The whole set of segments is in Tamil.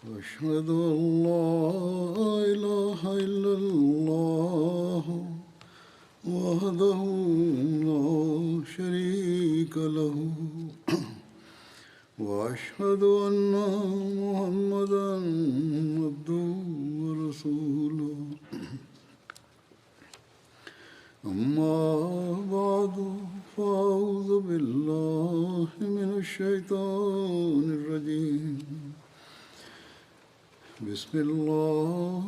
أشهد أن لا إله إلا الله وحده لا شريك له وأشهد أن محمدا عبده ورسوله أما بعد فأعوذ بالله من الشيطان الرجيم بسم الله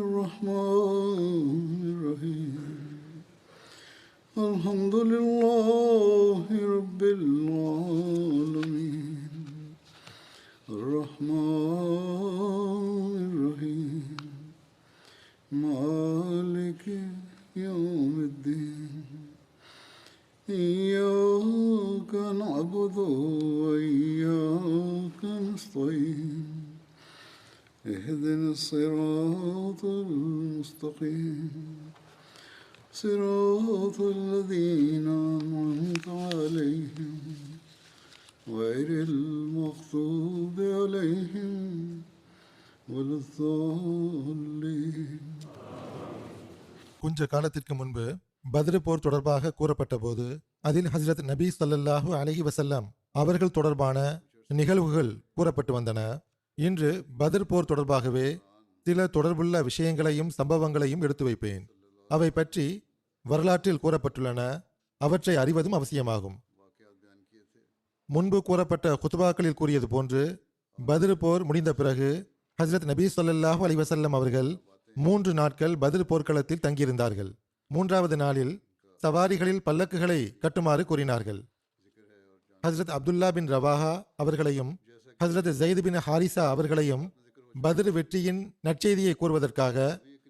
الرحمن الرحيم الحمد لله رب العالمين الرحمن الرحيم مالك يوم الدين إياك نعبد وإياك نستعين اهدنا الصراط المستقيم صراط الذين أنعمت عليهم غير المغضوب عليهم ولا الضالين. கொஞ்ச காலத்திற்கு முன்பு பத்ர் போர் தொடர்பாக கூறப்பட்ட போது அதில் ஹஜ்ரத் நபி ஸல்லல்லாஹு அலைஹி வஸல்லம் அவர்கள் தொடர்பான நிகழ்வுகள் கூறப்பட்டு வந்தன. இன்று பத்ர் போர் தொடர்பாகவே சில தொடர்புள்ள விஷயங்களையும் சம்பவங்களையும் எடுத்து வைப்பேன். அவை பற்றி வரலாற்றில் கூறப்பட்டுள்ளன. அவற்றை அறிவதும் அவசியமாகும். முன்பு கூறப்பட்ட குத்பாக்களில் கூறியது போன்று பத்ர் போர் முடிந்த பிறகு ஹஜ்ரத் நபி ஸல்லல்லாஹு அலைஹி வஸல்லம் அவர்கள் 3 நாட்கள் பத்ர் போர்க்களத்தில் தங்கியிருந்தார்கள். 3வது நாளில் சவாரிகளில் பல்லக்குகளை கட்டுமாறு கூறினார்கள். ஹஜ்ரத் அப்துல்லா பின் ரவாஹா அவர்களையும் ஹஜ்ரத் ஜெயித் பின் ஹாரிசா அவர்களையும் பத்ர் வெற்றியின் நற்செய்தியை கூறுவதற்காக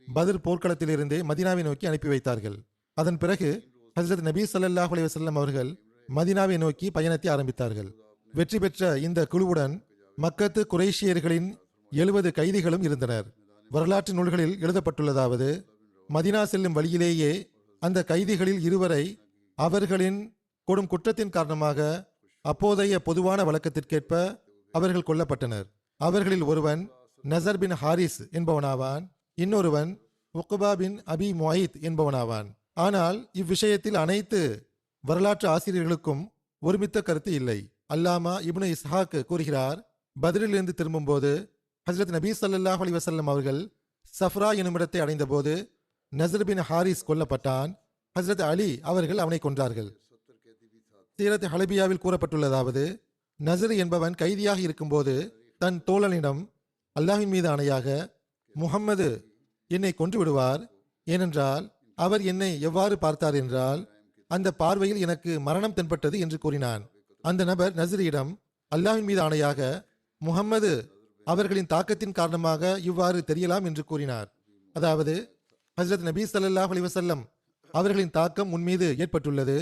பத்ர் போர்க்களத்திலிருந்தே மதீனாவை நோக்கி அனுப்பி வைத்தார்கள். அதன் பிறகு ஹஜ்ரத் நபி ஸல்லல்லாஹு அலைஹி வஸல்லம் அவர்கள் மதீனாவை நோக்கி பயணத்தை ஆரம்பித்தார்கள். வெற்றி பெற்ற இந்த குழுவுடன் மக்கத்து குறைஷியர்களின் 70 கைதிகளும் இருந்தனர். வரலாற்று நூல்களில் எழுதப்பட்டுள்ளதாவது, மதீனா செல்லும் வழியிலேயே அந்த கைதிகளில் 2 அவர்களின் கொடும் குற்றத்தின் காரணமாக அப்போதைய பொதுவான வழக்கத்திற்கேற்ப அவர்கள் கொல்லப்பட்டனர். அவர்களில் ஒருவன் நசர் பின் ஹாரிஸ் என்பவனாவான், இன்னொருவன் உக்பா பின் அபி முஐத் என்பவனாவான். ஆனால் இவ்விஷயத்தில் அனைத்து வரலாற்று ஆசிரியர்களுக்கும் ஒருமித்த கருத்து இல்லை. அல்லாமா இப்னு இஸ்ஹாக் கூறுகிறார், பத்ரிலிருந்து திரும்பும்போது ஹஜ்ரத் நபி ஸல்லல்லாஹு அலைஹி வஸல்லம் அவர்கள் சஃப்ரா எனுமிடத்தை அடைந்த போது நசர் பின் ஹாரிஸ் கொல்லப்பட்டான். ஹஜ்ரத் அலி அவர்கள் அவனை கொன்றார்கள். சீரத் ஹலபியாவில் கூறப்பட்டுள்ளதாவது, நசர் என்பவன் கைதியாக இருக்கும்போது தன் தோழனிடம், அல்லாஹ்வின் மீது ஆணையாக முஹம்மது என்னை கொன்று விடுவார், ஏனென்றால் அவர் என்னை எவ்வாறு பார்த்தார் என்றால் அந்த பார்வையில் எனக்கு மரணம் தென்பட்டது என்று கூறினான். அந்த நபர் நசரியிடம், அல்லாஹ்வின் மீது ஆணையாக முஹம்மது அவர்களின் தாக்கத்தின் காரணமாக இவ்வாறு தெரியலாம் என்று கூறினார். அதாவது ஹஜ்ரத் நபி ஸல்லல்லாஹு அலைஹி வஸல்லம் அவர்களின் தாக்கம் உன்மீது ஏற்பட்டுள்ளது,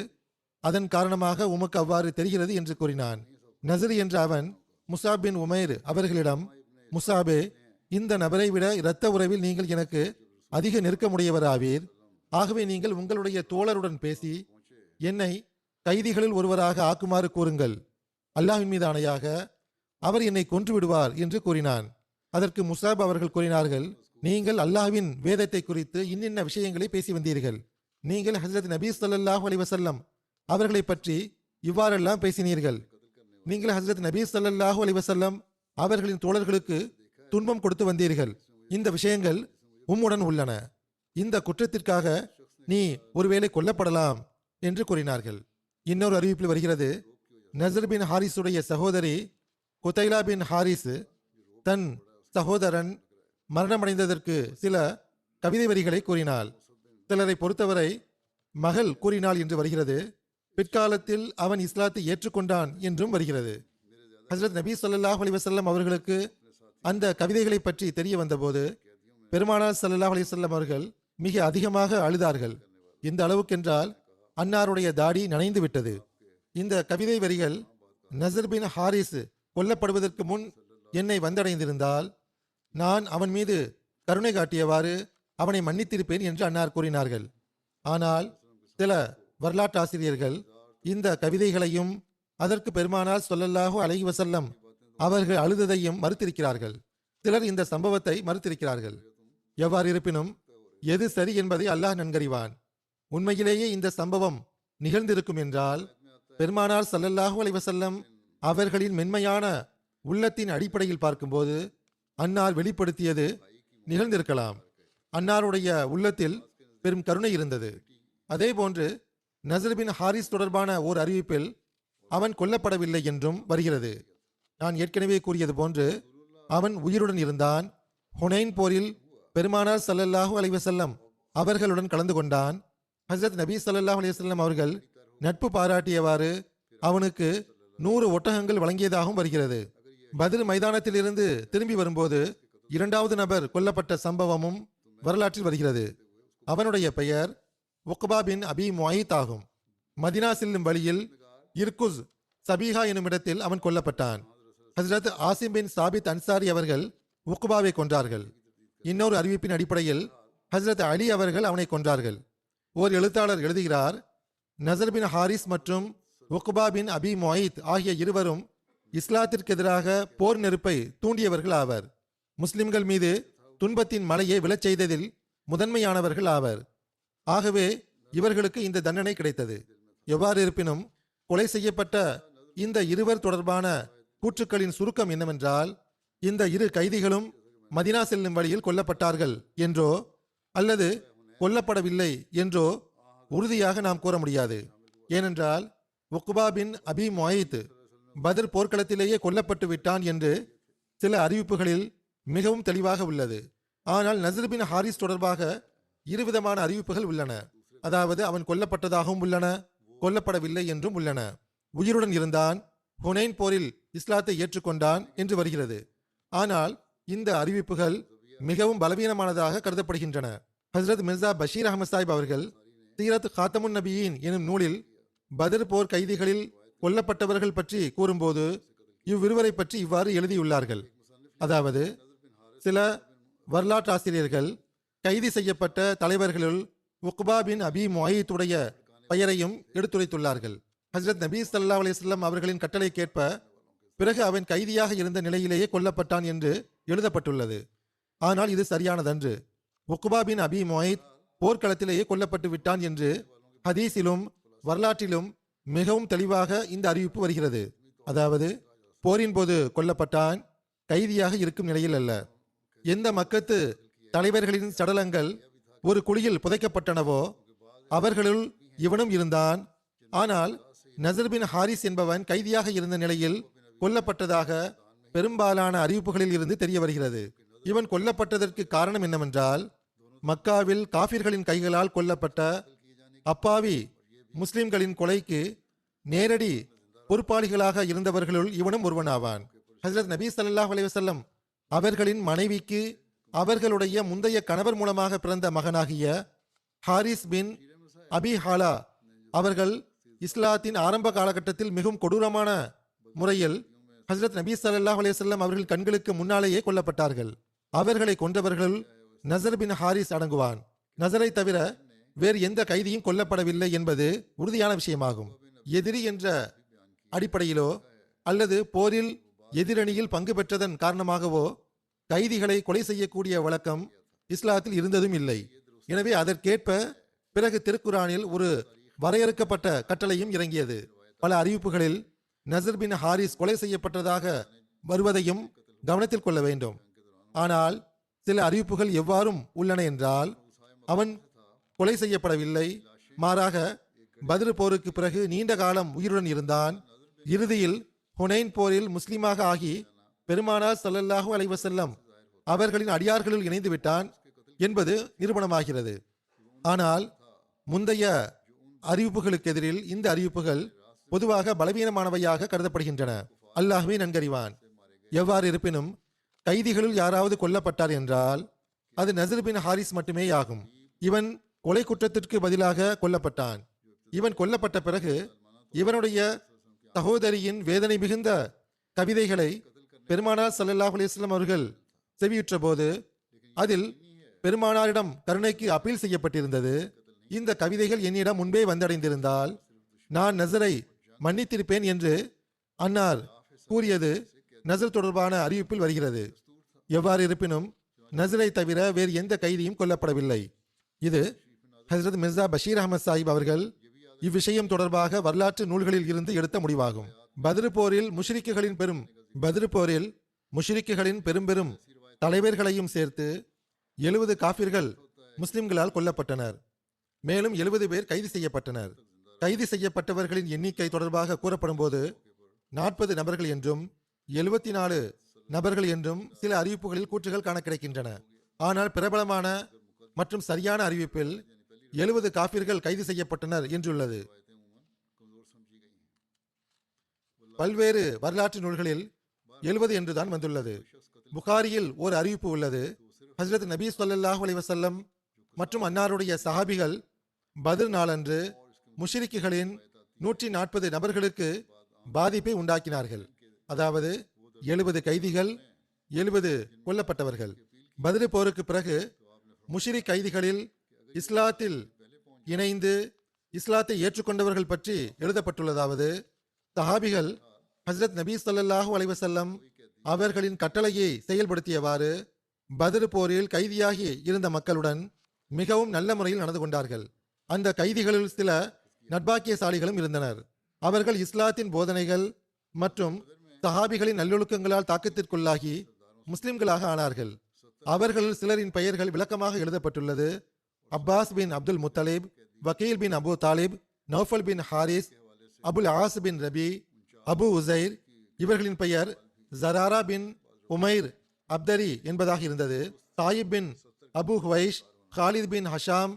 அதன் காரணமாக உமக்கு அவ்வாறு தெரிகிறது என்று கூறினான். நசரி என்ற அவன் முஸாப் பின் உமைர் அவர்களிடம், முஸாபே, இந்த நபரை விட இரத்த உறவில் நீங்கள் எனக்கு அதிக நெருக்கமுடையவராவீர். ஆகவே நீங்கள் உங்களுடைய தோழருடன் பேசி என்னை கைதிகளில் ஒருவராக ஆக்குமாறு கூறுங்கள். அல்லாஹ்வின் மீது ஆணையாக அவர் என்னை கொன்று விடுவார் என்று கூறினான். அதற்கு முஸாப் அவர்கள் கூறினார்கள், நீங்கள் அல்லாஹ்வின் வேதத்தை குறித்து இன்னின்ன விஷயங்களை பேசி வந்தீர்கள். நீங்கள் ஹஜ்ரத் நபி ஸல்லல்லாஹு அலைஹி வஸல்லம் அவர்களை பற்றி இவ்வாறெல்லாம் பேசினீர்கள். நீங்கள் ஹஜ்ரத் நபி ஸல்லல்லாஹு அலைஹி வஸல்லம் அவர்களின் தோழர்களுக்கு துன்பம் கொடுத்து வந்தீர்கள். இந்த விஷயங்கள் உம்முடன் உள்ளன. இந்த குற்றத்திற்காக நீ ஒருவேளை கொல்லப்படலாம் என்று கூறினார்கள். இன்னொரு அறிவிப்பில் வருகிறது, நசர் பின் ஹாரிஸுடைய சகோதரி குதைலா பின் ஹாரிஸ் தன் சகோதரன் மரணமடைந்ததற்கு சில கவிதை வரிகளை கூறினாள். சிலரை பொறுத்தவரை மகள் கூறினாள் என்று வருகிறது. பிற்காலத்தில் அவன் இஸ்லாத்தை ஏற்றுக்கொண்டான் என்றும் வருகிறது. ஹஜ்ரத் நபி ஸல்லல்லாஹு அலைஹி வஸல்லம் அவர்களுக்கு அந்த கவிதைகளை பற்றி தெரிய வந்தபோது பெருமானார் ஸல்லல்லாஹு அலைஹி வஸல்லம் அவர்கள் மிக அதிகமாக அழுதார்கள். இந்த அளவுக்கென்றால் அன்னாருடைய தாடி நனைந்து விட்டது. இந்த கவிதை வரிகள், நசர் பின் ஹாரிஸ் கொல்லப்படுவதற்கு முன் என்னை வந்தடைந்திருந்தால் நான் அவன் மீது கருணை காட்டியவாறு அவனை மன்னித்திருப்பேன் என்று அன்னார் கூறினார்கள். ஆனால் சில வரலாற்று ஆசிரியர்கள் இந்த கவிதைகளையும் அதற்கு பெருமானார் ஸல்லல்லாஹு அலைஹி வஸல்லம் அவர்கள் அழுததையும் மறுத்திருக்கிறார்கள். சிலர் இந்த சம்பவத்தை மறுத்திருக்கிறார்கள். எவ்வாறு இருப்பினும் எது சரி என்பதை அல்லாஹ் நன்கறிவான். உண்மையிலேயே இந்த சம்பவம் நிகழ்ந்திருக்கும் என்றால் பெருமானார் ஸல்லல்லாஹு அலைஹி வஸல்லம் அவர்களின் மென்மையான உள்ளத்தின் அடிப்படையில் பார்க்கும்போது அன்னார் வெளிப்படுத்தியது நிகழ்ந்திருக்கலாம். அன்னாருடைய உள்ளத்தில் பெரும் கருணை இருந்தது. அதே போன்று நஸர் பின் ஹாரிஸ் தொடர்பான ஓர் அறிவிப்பில் அவன் கொல்லப்படவில்லை என்றும் வருகிறது. நான் ஏற்கனவே கூறியது போன்று அவன் உயிருடன் இருந்தான். ஹுனைன் போரில் பெருமானார் ஸல்லல்லாஹு அலைஹி வஸல்லம் அவர்களுடன் கலந்து கொண்டான். ஹஜ்ரத் நபி ஸல்லல்லாஹு அலைஹி வஸல்லம் அவர்கள் நட்பு பாராட்டியவாறு அவனுக்கு 100 ஒட்டகங்கள் வழங்கியதாகவும் வருகிறது. பத்ர் மைதானத்திலிருந்து திரும்பி வரும்போது இரண்டாவது நபர் கொல்லப்பட்ட சம்பவமும் வரலாற்றில் வருகிறது. அவனுடைய பெயர் உக்பா பின் அபி முஐத் ஆகும். மதினா செல்லும் வழியில் இர்குஸ் சபீஹா எனும் இடத்தில் அவன் கொல்லப்பட்டான். ஹஜ்ரத் ஆசிம் பின் சாபித் அன்சாரி அவர்கள் உக்பாவை கொன்றார்கள். இன்னொரு அறிவிப்பின் அடிப்படையில் ஹஜ்ரத் அலி அவர்கள் அவனை கொன்றார்கள். ஓர் எழுத்தாளர் எழுதுகிறார், நஸர் பின் ஹாரிஸ் மற்றும் உக்பா பின் அபி முஐத் ஆகிய இருவரும் இஸ்லாத்திற்கு எதிராக போர் நெருப்பை தூண்டியவர்கள் ஆவர். முஸ்லிம்கள் மீது துன்பத்தின் மலையை விழச் செய்ததில் முதன்மையானவர்கள் ஆவர். ஆகவே இவர்களுக்கு இந்த தண்டனை கிடைத்தது. எவ்வாறு இருப்பினும் கொலை செய்யப்பட்ட இந்த இருவர் தொடர்பான கூற்றுக்களின் சுருக்கம் என்னவென்றால், இந்த இரு கைதிகளும் மதினா செல்லும் வழியில் கொல்லப்பட்டார்கள் என்றோ அல்லது கொல்லப்படவில்லை என்றோ உறுதியாக நாம் கூற முடியாது. ஏனென்றால் உக்பா பின் அபி முஐத் பத்ர் போர்க்களத்திலேயே கொல்லப்பட்டு விட்டான் என்று சில அறிவிப்புகளில் மிகவும் தெளிவாக உள்ளது. ஆனால் நஸர் பின் ஹாரிஸ் தொடர்பாக இருவிதமான அறிவிப்புகள் உள்ளன. அதாவது அவன் கொல்லப்பட்டதாகவும் உள்ளன, கொல்லப்படவில்லை என்றும் உள்ளன. உயிருடன் இருந்தான், ஹுனைன் போரில் இஸ்லாத்தை ஏற்றுக்கொண்டான் என்று வருகிறது. ஆனால் இந்த அறிவிப்புகள் மிகவும் பலவீனமானதாக கருதப்படுகின்றன. ஹஜ்ரத் மிர்சா பஷீர் அஹமத் சாஹிப் அவர்கள் சீரத் காத்தமுன் நபியின் எனும் நூலில் பத்ர் போர் கைதிகளில் கொல்லப்பட்டவர்கள் பற்றி கூறும்போது இவ்விருவரை பற்றி இவ்வாறு எழுதியுள்ளார்கள். அதாவது சில வரலாற்றாசிரியர்கள் கைது செய்யப்பட்ட தலைவர்களுள் உக்பா பின் அபி முஐத்துடைய பெயரையும் எடுத்துரைத்துள்ளார்கள். ஹஜ்ரத் நபி ஸல்லல்லாஹு அலைஹி வஸல்லம் அவர்களின் கட்டளை கேட்ப பிறகு அவன் கைதியாக இருந்த நிலையிலேயே கொல்லப்பட்டான் என்று எழுதப்பட்டுள்ளது. ஆனால் இது சரியானதன்று. உக்பா பின் அபி முஐத் போர்க்களத்திலேயே கொல்லப்பட்டு விட்டான் என்று ஹதீஸிலும் வரலாற்றிலும் மிகவும் தெளிவாக இந்த அறிவிப்பு வருகிறது. அதாவது போரின் போது கொல்லப்பட்டான், கைதியாக இருக்கும் நிலையில் அல்ல. எந்த மக்கத்து தலைவர்களின் சடலங்கள் ஒரு குழியில் புதைக்கப்பட்டனவோ அவர்களுள் இவனும் இருந்தான். ஆனால் நஸர் பின் ஹாரிஸ் என்பவன் கைதியாக இருந்த நிலையில் கொல்லப்பட்டதாக பெரும்பாலான அறிவிப்புகளில் இருந்து தெரிய வருகிறது. இவன் கொல்லப்பட்டதற்கு காரணம் என்னவென்றால், மக்காவில் காஃபிர்களின் கைகளால் கொல்லப்பட்ட அப்பாவி முஸ்லிம்களின் கொலைக்கு நேரடி பொறுப்பாளிகளாக இருந்தவர்களுள் இவனும் ஒருவனாவான். ஹஜ்ரத் நபி ஸல்லல்லாஹு அலைஹி வஸல்லம் அவர்களின் மனைவிக்கு அவர்களுடைய முந்தைய கணவர் மூலமாக பிறந்த மகனாகிய ஹாரிஸ் பின் அபி ஹாலா அவர்கள் இஸ்லாத்தின் ஆரம்ப காலகட்டத்தில் மிகவும் கொடூரமான முறையில் ஹஜ்ரத் நபி ஸல்லல்லாஹு அலைஹி வஸல்லம் அவர்கள் கண்களுக்கு முன்னாலேயே கொல்லப்பட்டார்கள். அவர்களை கொன்றவர்கள் நஸர் பின் ஹாரிஸ் அடங்குவான். நஸரை தவிர வேறு எந்த கைதியும் கொல்லப்படவில்லை என்பது உறுதியான விஷயமாகும். எதிரி என்ற அடிப்படையிலோ அல்லது போரில் எதிரணியில் பங்கு பெற்றதன் காரணமாகவோ கைதிகளை கொலை செய்யக்கூடிய வழக்கம் இஸ்லாத்தில் இருந்ததும் இல்லை. எனவே அதற்கேற்ப பிறகு திருக்குரானில் ஒரு வரையறுக்கப்பட்ட கட்டளையும் இறங்கியது. பல அறிவிப்புகளில் நஸர் பின் ஹாரிஸ் கொலை செய்யப்பட்டதாக வருவதையும் கவனத்தில் கொள்ள வேண்டும். ஆனால் சில அறிவிப்புகள் எவ்வாறும் உள்ளன என்றால், அவன் கொலை செய்யப்படவில்லை, மாறாக பத்ர் போருக்கு பிறகு நீண்ட காலம் உயிருடன் இருந்தான். இறுதியில் ஹுனைன் போரில் முஸ்லிமாக ஆகி பெருமானார் ஸல்லல்லாஹு அலைஹி வஸல்லம் அவர்களின் அடியார்களில் இணைந்து விட்டான் என்பது நிரூபணமாகிறது. ஆனால் முந்தைய அறிவிப்புகளுக்கு எதிரில் இந்த அறிவிப்புகள் பொதுவாக பலவீனமானவையாக கருதப்படுகின்றன. அல்லாஹ்வே நன்கறிவான். எவ்வாறு இருப்பினும் கைதிகளுள் யாராவது கொல்லப்பட்டார் என்றால் அது நஸர் பின் ஹாரிஸ் மட்டுமே ஆகும். இவன் கொலை குற்றத்திற்கு பதிலாக கொல்லப்பட்டான். இவன் கொல்லப்பட்ட பிறகு இவனுடைய சகோதரியின் வேதனை மிகுந்த கவிதைகளை பெருமானார் ஸல்லல்லாஹு அலைஹி வஸல்லம் அவர்கள் செவியுற்ற போது அதில் பெருமானாரிடம் கருணைக்கு அப்பீல் செய்யப்பட்டிருந்தது. இந்த கவிதைகள் என்னிடம் முன்பே வந்தடைந்திருந்தால் நான் நஸரை மன்னித்திருப்பேன் என்று அன்னார் கூறியது நஸர் தொடர்பான அறிவிப்பில் வருகிறது. எவ்வாறு இருப்பினும் நஸ்ரை தவிர வேறு எந்த கைதியும் கொல்லப்படவில்லை. இது ஹஜ்ரத் மிர்சா பஷீர் அஹமத் சாஹிப் அவர்கள் இவ்விஷயம் தொடர்பாக வரலாற்று நூல்களில் இருந்து எடுத்த முடிவாகும். பத்ர் போரில் முஷ்ரிக்குகளின் பெரும் தலைவர்களையும் சேர்த்து 70 காஃபிர்கள் முஸ்லிம்களால் கொல்லப்பட்டனர். மேலும் 70 பேர் கைது செய்யப்பட்டனர். கைது செய்யப்பட்டவர்களின் எண்ணிக்கை தொடர்பாக கூறப்படும் போது 40 நபர்கள் என்றும் 74 நபர்கள் என்றும் சில அறிவிப்புகளில் கூற்றுகள் காண கிடைக்கின்றன. ஆனால் பிரபலமான மற்றும் சரியான அறிவிப்பில் 70 காஃபிர்கள் கைது செய்யப்பட்டனர் என்றுள்ளது. பல்வேறு வரலாற்று நூல்களில் 70 என்றுதான் வந்துள்ளது. புகாரியில் ஒரு அறிவிப்பு உள்ளது. ஹஜ்ரத் நபி ஸல்லல்லாஹு அலைஹி வஸல்லம் மற்றும் அன்னாருடைய சஹாபிகள் பத்ர் நாளன்று முஷ்ரிக்குகளின் 140 நபர்களுக்கு பாதிப்பை உண்டாக்கினார்கள். அதாவது 70 கைதிகள், 70 கொல்லப்பட்டவர்கள். பத்ர் போருக்கு பிறகு முஷ்ரிக் கைதிகளில் இஸ்லாத்தில் இணைந்து இஸ்லாத்தை ஏற்றுக்கொண்டவர்கள் பற்றி எழுதப்பட்டுள்ளதாவது, சஹாபிகள் ஹஜ்ரத் நபி ஸல்லல்லாஹு அலைஹி வஸல்லம் அவர்களின் கட்டளையை செயல்படுத்தியவாறு பத்ர் போரில் கைதியாகி இருந்த மக்களுடன் மிகவும் நல்ல முறையில் நடந்து கொண்டார்கள். அந்த கைதிகளில் சில நட்பாக்கியசாலிகளும் இருந்தனர். அவர்கள் இஸ்லாத்தின் போதனைகள் மற்றும் சஹாபிகளின் நல்லொழுக்கங்களால் தாக்கத்திற்குள்ளாகி முஸ்லிம்களாக ஆனார்கள். அவர்களில் சிலரின் பெயர்கள் விளக்கமாக எழுதப்பட்டுள்ளது. அப்பாஸ் பின் அப்துல் முத்தலிப், வக்கீல் பின் அபு தாலிப், Naufal bin Harith, Abul as பின் ரபி, அபு உசைர். இவர்களின் பெயர் ஜராரா பின் உமைர் அப்தரி என்பதாக இருந்தது. தாயிப் பின் அபு ஹுவைஷ், காலித் பின் ஹஷாம்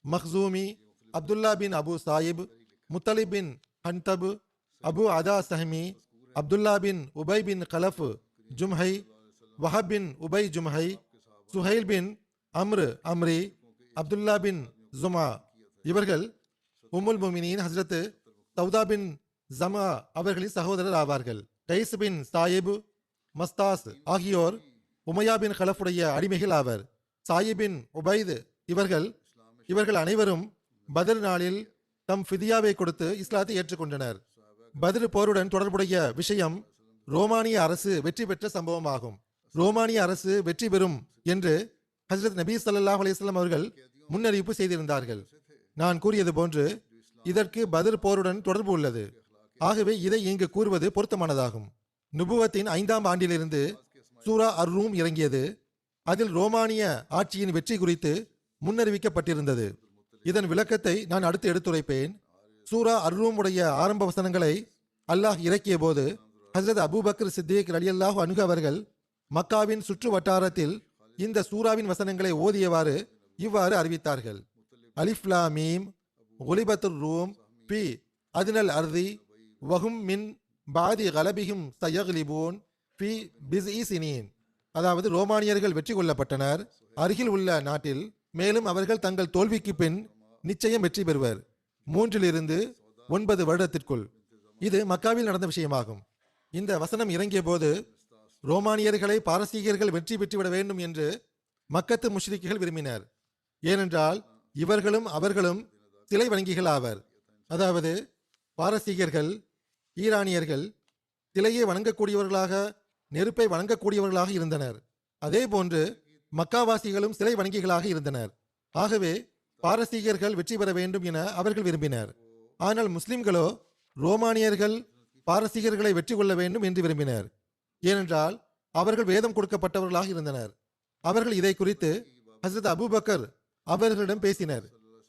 மக்சூமி, அப்துல்லா பின் அபு சாயிப், முத்தலிப் பின் ஹன்தப், அபு அதா சஹமி, அப்துல்லா பின் உபை பின் கலஃப் ஜும்ஹை, வஹப் பின் உபை ஜும்ஹை, சுஹைல் பின் அம்ரி, அப்துல்லா பின் ஜுமா. இவர்கள் உம்முல் முமினின் ஹஸ்ரத் சௌதா பின் ஜமா அவர்களின் சகோதரர் ஆவார்கள். கைஸ் பின் சாயிப், மஸ்தாஸ் ஆகியோர் உமையா பின் கலஃபுடைய அடிமைகள் ஆவர். சாயிப் பின் உபைத் இவர்கள் அனைவரும் பத்ர் நாளில் தம் ஃபிதியாவை கொடுத்து இஸ்லாத்தை ஏற்றுக்கொண்டனர். பத்ர் போருடன் தொடர்புடைய விஷயம் ரோமானிய அரசு வெற்றி பெற்ற சம்பவமாகும். ரோமானிய அரசு வெற்றி பெறும் என்று ஹஜ்ரத் நபி ஸல்லல்லாஹு அலைஹி வஸல்லம் அவர்கள் முன்னறிவிப்பு செய்திருந்தார்கள். நான் கூறியது போன்று இதற்கு பத்ர் போருடன் தொடர்பு உள்ளது. ஆகவே இதை இங்கு கூறுவது பொருத்தமானதாகும். நுபுவத்தின் 5ஆம் ஆண்டிலிருந்து சூரா அர்-ரூம் இறங்கியது. அதில் ரோமானிய ஆட்சியின் வெற்றி குறித்து முன்னறிவிக்கப்பட்டிருந்தது. இதன் விளக்கத்தை நான் அடுத்து எடுத்துரைப்பேன். சூரா அர்-ரூம் உடைய ஆரம்ப வசனங்களை அல்லாஹ் இறக்கிய போது ஹஜ்ரத் அபூபக்கர் சித்திக் ரலியல்லாஹு அன்ஹு அவர்கள் மக்காவின் சுற்று வட்டாரத்தில் இந்த சூராவின் வசனங்களை ஓதியவாறு இவ்வாறு அறிவித்தார்கள். அலிஃப் லாம் மீம் குலிபத்துர் ரூம் பி அதுனல் அர்தி வஹும் மின் பாதி கலபிஹிம் சயக்லிபூன் பி பிஸ்இ சினீன். அதாவது ரோமானியர்கள் வெற்றி கொள்ளப்பட்டனர் அருகில் உள்ள நாட்டில். மேலும் அவர்கள் தங்கள் தோல்விக்கு பின் நிச்சயம் வெற்றி பெறுவர் 3 to 9 வருடத்திற்குள். இது மக்காவில் நடந்த விஷயமாகும். இந்த வசனம் இறங்கிய போது ரோமானியர்களை பாரசீகர்கள் வெற்றி பெற்றுவிட வேண்டும் என்று மக்கத்து முஷ்ரிக்குகள் விரும்பினர். ஏனென்றால் இவர்களும் அவர்களும் சிலை வணங்கிகள் ஆவர். அதாவது பாரசீகர்கள், ஈரானியர்கள் சிலையை வணங்கக்கூடியவர்களாக, நெருப்பை வணங்கக்கூடியவர்களாக இருந்தனர். அதே போன்று மக்காவாசிகளும் சிலை வணங்கிகளாக இருந்தனர். ஆகவே பாரசீகர்கள் வெற்றி பெற வேண்டும் என அவர்கள் விரும்பினர். ஆனால் முஸ்லிம்களோ ரோமானியர்கள் பாரசீகர்களை வெற்றி கொள்ள வேண்டும் என்று விரும்பினர். ஏனென்றால் அவர்கள் வேதம் கொடுக்கப்பட்டவர்களாக இருந்தனர். அவர்கள் இதை குறித்து ஹஜ்ரத் அபூபக்கர் அவர்களிடம் பேசினர்.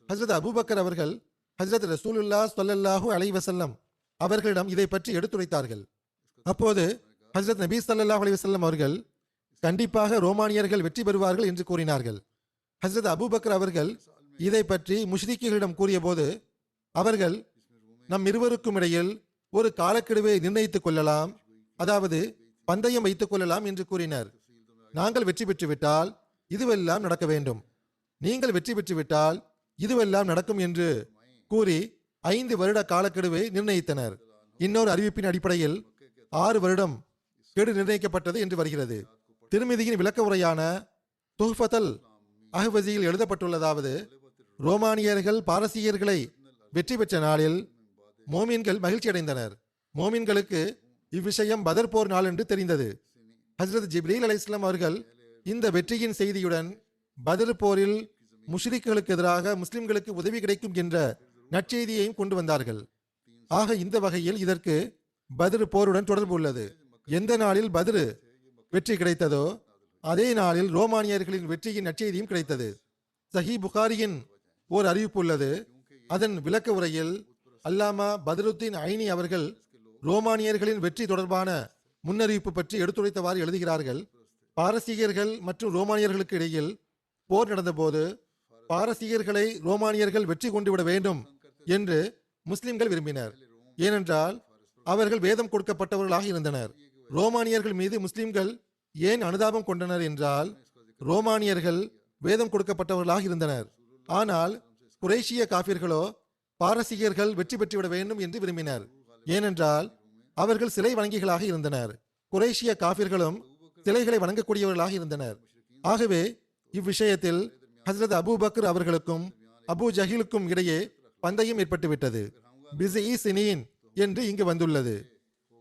ஹஜ்ரத் அபூபக்கர் அவர்கள் ஹஜ்ரத் ரசூலுல்லாஹ் ஸல்லல்லாஹு அலைஹி வஸல்லம் அவர்களிடம் இதை பற்றி எடுத்துரைத்தார்கள். அப்போது ஹஜ்ரத் நபி ஸல்லல்லாஹு அலைஹி வஸல்லம் அவர்கள் கண்டிப்பாக ரோமானியர்கள் வெற்றி பெறுவார்கள் என்று கூறினார்கள். ஹஜ்ரத் அபூபக்கர் அவர்கள் இதை பற்றி முஷ்ரிக்குகளிடம் கூறிய போது அவர்கள் நம் இருவருக்கும் இடையில் ஒரு காலக்கெடுவை நிர்ணயித்துக் கொள்ளலாம், அதாவது பந்தயம் வைத்துக் கொள்ளலாம் என்று கூறினர். நாங்கள் வெற்றி பெற்றுவிட்டால் இதுவெல்லாம் நடக்க வேண்டும், நீங்கள் வெற்றி பெற்றுவிட்டால் இதுவெல்லாம் நடக்கும் என்று கூறி 5 வருட காலக்கெடுவை நிர்ணயித்தனர். இன்னொரு அறிவிப்பின் அடிப்படையில் 6 வருடம் கெடு நிர்ணயிக்கப்பட்டது என்று வருகிறது. திருமிதியின் விளக்க உரையான துஹ்ஃபத்துல் அஹ்வஸியில் எழுதப்பட்டுள்ளதாவது, ரோமானியர்கள் பாரசீகர்களை வெற்றி பெற்ற நாளில் மோமின்கள் மகிழ்ச்சி அடைந்தனர். மோமின்களுக்கு இவ்விஷயம் பதர் போர் நாள் என்று தெரிந்தது. ஹஜ்ரத் ஜிப்ரீல் அலைஹிஸ்ஸலாம் அவர்கள் இந்த வெற்றியின் செய்தியுடன் பத்ர் போரில் முஷ்ரிக்குகளுக்கு எதிராக முஸ்லிம்களுக்கு உதவி கிடைக்கும் என்ற நற்செய்தியையும் கொண்டு வந்தார்கள். ஆக இந்த வகையில் இதற்கு பத்ர் போருடன் தொடர்பு உள்ளது. எந்த நாளில் பத்ர் வெற்றி கிடைத்ததோ அதே நாளில் ரோமானியர்களின் வெற்றியின் நற்செய்தியும் கிடைத்தது. சஹி புகாரியின் ஓர் அறிவிப்பு உள்ளது. அதன் விளக்க உரையில் அல்லாமா பத்ருத்தீன் ஐனி அவர்கள் ரோமானியர்களின் வெற்றி தொடர்பான முன்னறிவிப்பு பற்றி எடுத்துரைத்தவாறு எழுதுகிறார்கள். பாரசீகர்கள் மற்றும் ரோமானியர்களுக்கு இடையில் போர் நடந்தபோது பாரசீகர்களை ரோமானியர்கள் வெற்றி கொண்டு விட வேண்டும் என்று முஸ்லிம்கள் விரும்பினர். ஏனென்றால் அவர்கள் வேதம் கொடுக்கப்பட்டவர்களாக இருந்தனர். ரோமானியர்கள் மீது முஸ்லிம்கள் ஏன் அனுதாபம் கொண்டனர் என்றால் ரோமானியர்கள் வேதம் கொடுக்கப்பட்டவர்களாக இருந்தனர். ஆனால் குறைஷிய காபிர்களோ பாரசீகர்கள் வெற்றி பெற்றுவிட வேண்டும் என்று விரும்பினர். ஏனென்றால் அவர்கள் சிலை வணங்கிகளாக இருந்தனர். குறைஷிய காபிர்களும் சிலைகளை வணங்கக்கூடியவர்களாக இருந்தனர். ஆகவே இவ்விஷயத்தில் ஹஸ்ரத் அபூ பக்ர் அவர்களுக்கும் அபூ ஜஹீலுக்கும் இடையே பந்தயம் ஏற்பட்டுவிட்டது. பிஸ்இ சினீன் என்று இங்கு வந்துள்ளது.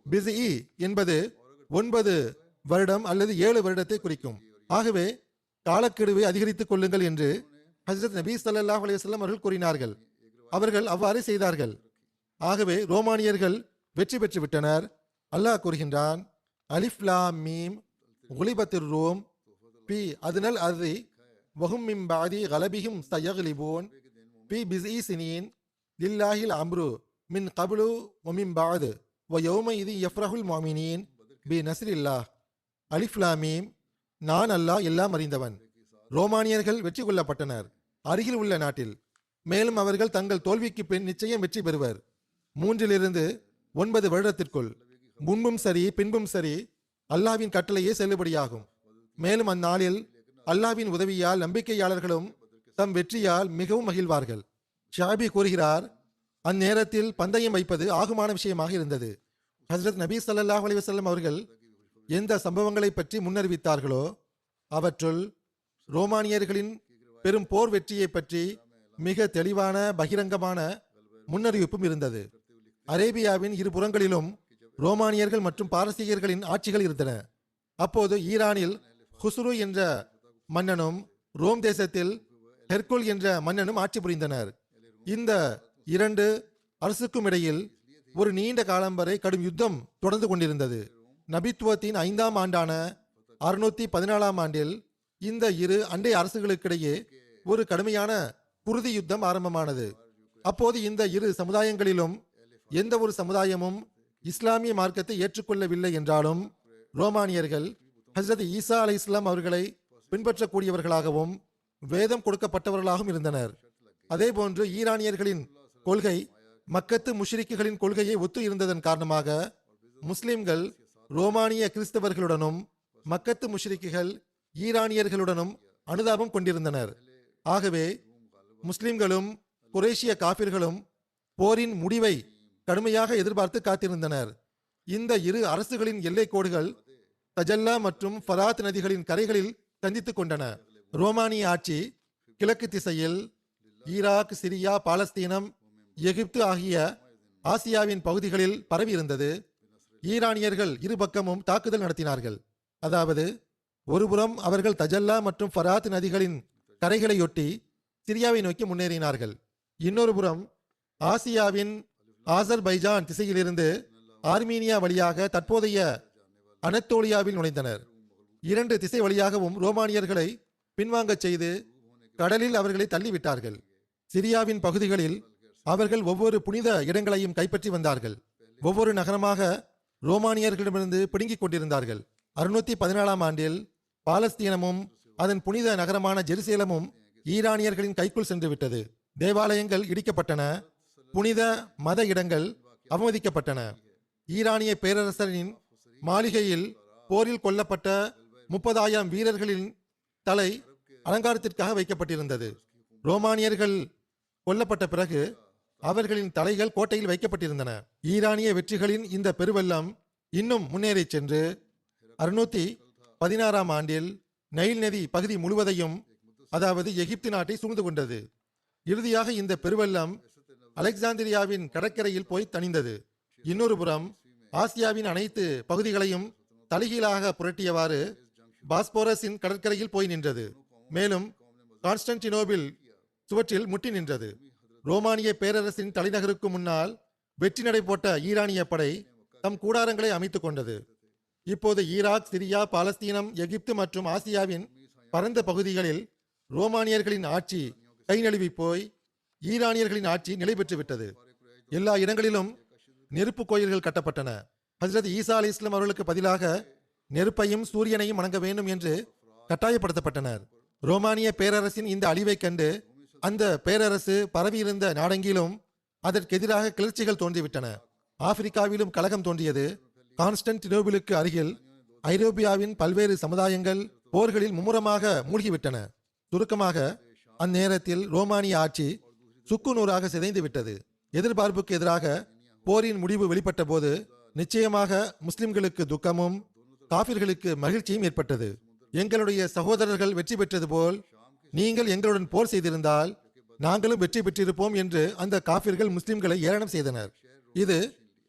பிஸ்இ என்பது 9 வருடம் அல்லது 7 வருடத்தை குறிக்கும். ஆகவே காலக்கெடுவை அதிகரித்துக் கொள்ளுங்கள் என்று ஹஜ்ரத் நபி ஸல்லல்லாஹு அலைஹி வஸல்லம் அவர்கள் கூறினார்கள். அவர்கள் அவ்வாறு செய்தார்கள். ஆகவே ரோமானியர்கள் வெற்றி பெற்று விட்டனர். அல்லாஹ் கூறுகின்றான், அலிஃப் லாம் மீம் குலிபத்திர் ரோம் பி அதுனல் அர்தி வஹும் மின் பாதி கலபிஹிம் சயக்லிபூன் பி பிஸ்இ சினீன் லில்லாஹில் அம்ரு மின் கப்லு வ மின் பாத் வ யௌமஇதி யஃப்ரஹுல் முஃமினீன் பி நஸ்ரில்லாஹ். அலிஃப் லாம் மீம், நான் அல்லாஹ் எல்லாம் அறிந்தவன். ரோமானியர்கள் வெற்றி கொள்ளப்பட்டனர் அருகில் உள்ள நாட்டில். மேலும் அவர்கள் தங்கள் தோல்விக்கு பின் நிச்சயம் வெற்றி பெறுவர். 3 to 9 வருடத்திற்குள் முன்பும் சரி பின்பும் சரி அல்லாஹ்வின் கட்டளையே செல்லுபடியாகும். மேலும் அந்நாளில் அல்லாஹ்வின் உதவியால் நம்பிக்கையாளர்களும் தம் வெற்றியால் மிகவும் மகிழ்வார்கள். ஷாபி கூறுகிறார், அந்நேரத்தில் பந்தயம் வைப்பது ஆகுமான விஷயமாக இருந்தது. ஹஜ்ரத் நபி ஸல்லல்லாஹு அலைஹி வஸல்லம் அவர்கள் எந்த சம்பவங்களை பற்றி முன்னறிவித்தார்களோ அவற்றுள் ரோமானியர்களின் பெரும் போர் வெற்றியை பற்றி மிக தெளிவான பகிரங்கமான முன்னறிவிப்பும் இருந்தது. அரேபியாவின் இரு புறங்களிலும் ரோமானியர்கள் மற்றும் பாரசீகர்களின் ஆட்சிகள் இருந்தன. அப்போது ஈரானில் ஹுஸ்ரு என்ற மன்னனும் ரோம் தேசத்தில் ஹெர்குல் என்ற மன்னனும் ஆட்சி புரிந்தனர். இந்த 2 அரசுக்கும் இடையில் ஒரு நீண்ட காலம் வரை கடும் யுத்தம் தொடர்ந்து கொண்டிருந்தது. நபித்துவத்தின் 5ஆம் ஆண்டான 614ஆம் ஆண்டில் இந்த இரு அண்டை அரசுகளுக்கிடையே ஒரு கடுமையான குருதி யுத்தம் ஆரம்பமானது. அப்போது இந்த இரு சமுதாயங்களிலும் எந்த ஒரு சமுதாயமும் இஸ்லாமிய மார்க்கத்தை ஏற்றுக்கொள்ளவில்லை என்றாலும் ரோமானியர்கள் ஹஜ்ரத் ஈசா அலைஹிஸ்ஸலாம் அவர்களை பின்பற்றக்கூடியவர்களாகவும் வேதம் கொடுக்கப்பட்டவர்களாகவும் இருந்தனர். அதேபோன்று ஈரானியர்களின் கொள்கை மக்கத்து முஷ்ரிக்குகளின் கொள்கையை ஒத்து இருந்ததன் காரணமாக முஸ்லிம்கள் ரோமானிய கிறிஸ்தவர்களுடனும் மக்கத்து முஷ்ரிக்குகள் ஈரானியர்களுடனும் அனுதாபம் கொண்டிருந்தனர். ஆகவே முஸ்லிம்களும் குரேஷிய காபிர்களும் போரின் முடிவை கடுமையாக எதிர்பார்த்து காத்திருந்தனர். இந்த இரு அரசுகளின் எல்லை கோடுகள் தஜல்லா மற்றும் ஃபராத் நதிகளின் கரைகளில் சந்தித்துக் கொண்டன. ரோமானிய ஆட்சி கிழக்கு திசையில் ஈராக், சிரியா, பாலஸ்தீனம், எகிப்து ஆகிய ஆசியாவின் பகுதிகளில் பரவி இருந்தது. ஈரானியர்கள் இரு பக்கமும் தாக்குதல் நடத்தினார்கள். அதாவது ஒருபுறம் அவர்கள் தஜல்லா மற்றும் ஃபராத் நதிகளின் கரைகளையொட்டி சிரியாவை நோக்கி முன்னேறினார்கள். இன்னொரு புறம் ஆசியாவின் ஆசர்பைஜான் திசையிலிருந்து ஆர்மீனியா வழியாக தற்போதைய அனத்தோலியாவில் நுழைந்தனர். 2 திசை வழியாகவும் ரோமானியர்களை பின்வாங்கச் செய்து கடலில் அவர்களை தள்ளிவிட்டார்கள். சிரியாவின் பகுதிகளில் அவர்கள் ஒவ்வொரு புனித இடங்களையும் கைப்பற்றி வந்தார்கள். ஒவ்வொரு நகரமாக ரோமானியர்களிடமிருந்து பிடுங்கிக் கொண்டிருந்தார்கள். 614ஆம் ஆண்டில் பாலஸ்தீனமும் அதன் புனித நகரமான ஜெருசலேமும் ஈரானியர்களின் கைக்குள் சென்று விட்டது. தேவாலயங்கள் இடிக்கப்பட்டன. புனித மத இடங்கள் அவமதிக்கப்பட்டன. ஈரானிய பேரரசரின் மாளிகையில் போரில் கொல்லப்பட்ட 30,000 வீரர்களின் தலை அலங்காரத்திற்காக வைக்கப்பட்டிருந்தது. ரோமானியர்கள் கொல்லப்பட்ட பிறகு அவர்களின் தலைகள் கோட்டையில் வைக்கப்பட்டிருந்தன. ஈரானிய வெற்றிகளின் இந்த பெருவெள்ளம் இன்னும் முன்னேறி சென்று 616ஆம் ஆண்டில் நைல் நதி பகுதி முழுவதையும், அதாவது எகிப்து நாட்டை சூழ்ந்து கொண்டது. இறுதியாக இந்த பெருவெள்ளம் அலெக்சாந்திரியாவின் கடற்கரையில் போய் தணிந்தது. இன்னொரு புறம் ஆசியாவின் அனைத்து பகுதிகளையும் தலைகீழாக புரட்டியவாறு பாஸ்போரஸின் கடற்கரையில் போய் நின்றது. மேலும் கான்ஸ்டன்டினோபிள் சுவற்றில் முட்டி நின்றது. ரோமானிய பேரரசின் தலைநகருக்கு முன்னால் வெற்றி நடை போட்ட ஈரானிய படை தம் கூடாரங்களை அமைத்துக் கொண்டது. இப்போது ஈராக், சிரியா, பாலஸ்தீனம், எகிப்து மற்றும் ஆசியாவின் பரந்த பகுதிகளில் ரோமானியர்களின் ஆட்சி கை நழுவி போய் ஈரானியர்களின் ஆட்சி நிலை பெற்று விட்டது. எல்லா இடங்களிலும் நெருப்பு கோயில்கள் கட்டப்பட்டன. ஹஜ்ரத் ஈசா அலி இஸ்லாம் அவர்களுக்கு பதிலாக நெருப்பையும் சூரியனையும் வணங்க வேண்டும் என்று கட்டாயப்படுத்தப்பட்டனர். ரோமானிய பேரரசின் இந்த அழிவை கண்டு அந்த பேரரசு பரவியிருந்த நாடெங்கிலும் அதற்கெதிராக கிளர்ச்சிகள் தோன்றிவிட்டன. ஆப்பிரிக்காவிலும் கலகம் தோன்றியது. கான்ஸ்டன்டினோபிளுக்கு அருகில் ஐரோப்பியாவின் பல்வேறு சமுதாயங்கள் போர்களில் மும்முரமாக மூழ்கிவிட்டன. சுருக்கமாக, அந்நேரத்தில் ரோமானிய ஆட்சி சுக்குநூறாக சிதைந்து விட்டது. எதிர்பார்ப்புக்கு எதிராக போரின் முடிவு வெளிப்பட்ட போது நிச்சயமாக முஸ்லிம்களுக்கு துக்கமும் காபிர்களுக்கு மகிழ்ச்சியும் ஏற்பட்டது. எங்களுடைய சகோதரர்கள் வெற்றி பெற்றது போல் நீங்கள் எங்களுடன் போர் செய்திருந்தால் நாங்களும் வெற்றி பெற்றிருப்போம் என்று அந்த காபிர்கள் முஸ்லிம்களை ஏளனம் செய்தனர். இது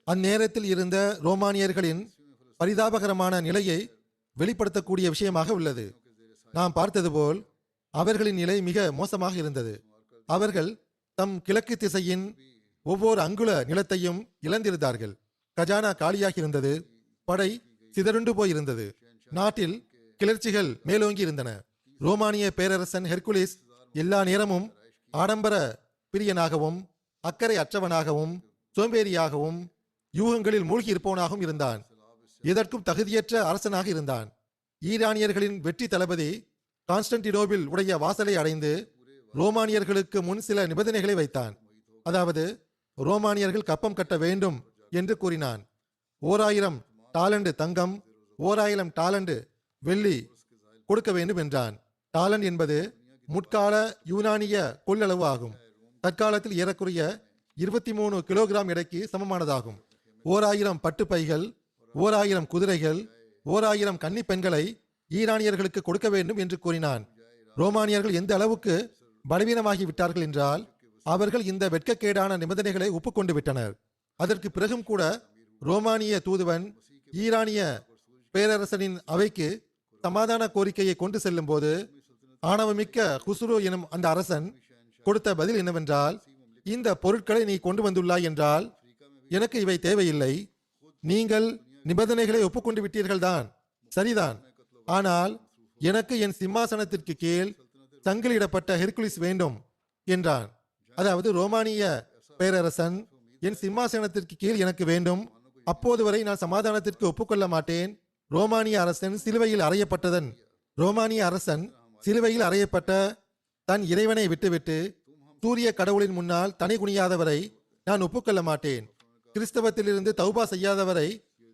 அந்நேரத்தில் இருந்த ரோமானியர்களின் பரிதாபகரமான நிலையை வெளிப்படுத்தக்கூடிய விஷயமாக உள்ளது. நாம் பார்த்தது போல் அவர்களின் நிலை மிக மோசமாக இருந்தது. அவர்கள் தம் கிழக்கு திசையின் ஒவ்வொரு அங்குல நிலத்தையும் இழந்திருந்தார்கள். கஜானா காலியாகி இருந்தது. படை சிதறுண்டு போயிருந்தது. நாட்டில் கிளர்ச்சிகள் மேலோங்கி இருந்தன. ரோமானிய பேரரசன் ஹெர்குலிஸ் எல்லா நேரமும் ஆடம்பர பிரியனாகவும் அக்கறை அற்றவனாகவும் சோம்பேறியாகவும் யூகங்களில் மூழ்கி இருப்பவனாகவும் இருந்தான். எதற்கும் தகுதியற்ற அரசனாக இருந்தான். ஈரானியர்களின் வெற்றி தளபதி கான்ஸ்டன்டினோபிள் உடைய வாசலை அடைந்து ரோமானியர்களுக்கு முன் சில நிபந்தனைகளை வைத்தான். அதாவது, ரோமானியர்கள் கப்பம் கட்ட வேண்டும் என்று கூறினான். 1000 டாலண்டு தங்கம், 1000 டாலண்டு வெள்ளி கொடுக்க வேண்டும் என்றான். டாலண்ட் என்பது முற்கால யூனானிய கொள்ளளவு ஆகும். தற்காலத்தில் ஏறக்குறைய 23 கிலோகிராம் எடைக்கு சமமானதாகும். 1000 பட்டு பைகள், 1000 குதிரைகள், 1000 கன்னி பெண்களை ஈரானியர்களுக்கு கொடுக்க வேண்டும் என்று கூறினான். ரோமானியர்கள் எந்த அளவுக்கு பலவீனமாகி விட்டார்கள் என்றால் அவர்கள் இந்த வெட்கக்கேடான நிபந்தனைகளை ஒப்புக்கொண்டு விட்டனர். அதற்கு பிறகும் கூட ரோமானிய தூதுவன் ஈரானிய பேரரசனின் அவைக்கு சமாதான கோரிக்கையை கொண்டு செல்லும் போது ஆணவமிக்க குசுரு எனும் அந்த அரசன் கொடுத்த பதில் என்னவென்றால், இந்த பொருட்களை நீ கொண்டு வந்துள்ளாய் என்றால் எனக்கு இவை தேவையில்லை. நீங்கள் நிபந்தனைகளை ஒப்புக்கொண்டு விட்டீர்கள் தான், சரிதான். ஆனால் எனக்கு என் சிம்மாசனத்திற்கு கீழ் சங்கிலிடப்பட்ட ஹெர்குலிஸ் வேண்டும் என்றான். அதாவது, ரோமானிய பேரரசன் என் சிம்மாசனத்திற்கு கீழ் எனக்கு வேண்டும். அப்போது வரை நான் சமாதானத்திற்கு ஒப்புக்கொள்ள மாட்டேன். ரோமானிய அரசன் சிலுவையில் அறையப்பட்ட தன் இறைவனை விட்டுவிட்டு சூரிய கடவுளின் முன்னால் தனி குனியாதவரை நான் ஒப்புக்கொள்ள மாட்டேன். கிறிஸ்தவத்திலிருந்து தௌபா செய்யாதவரை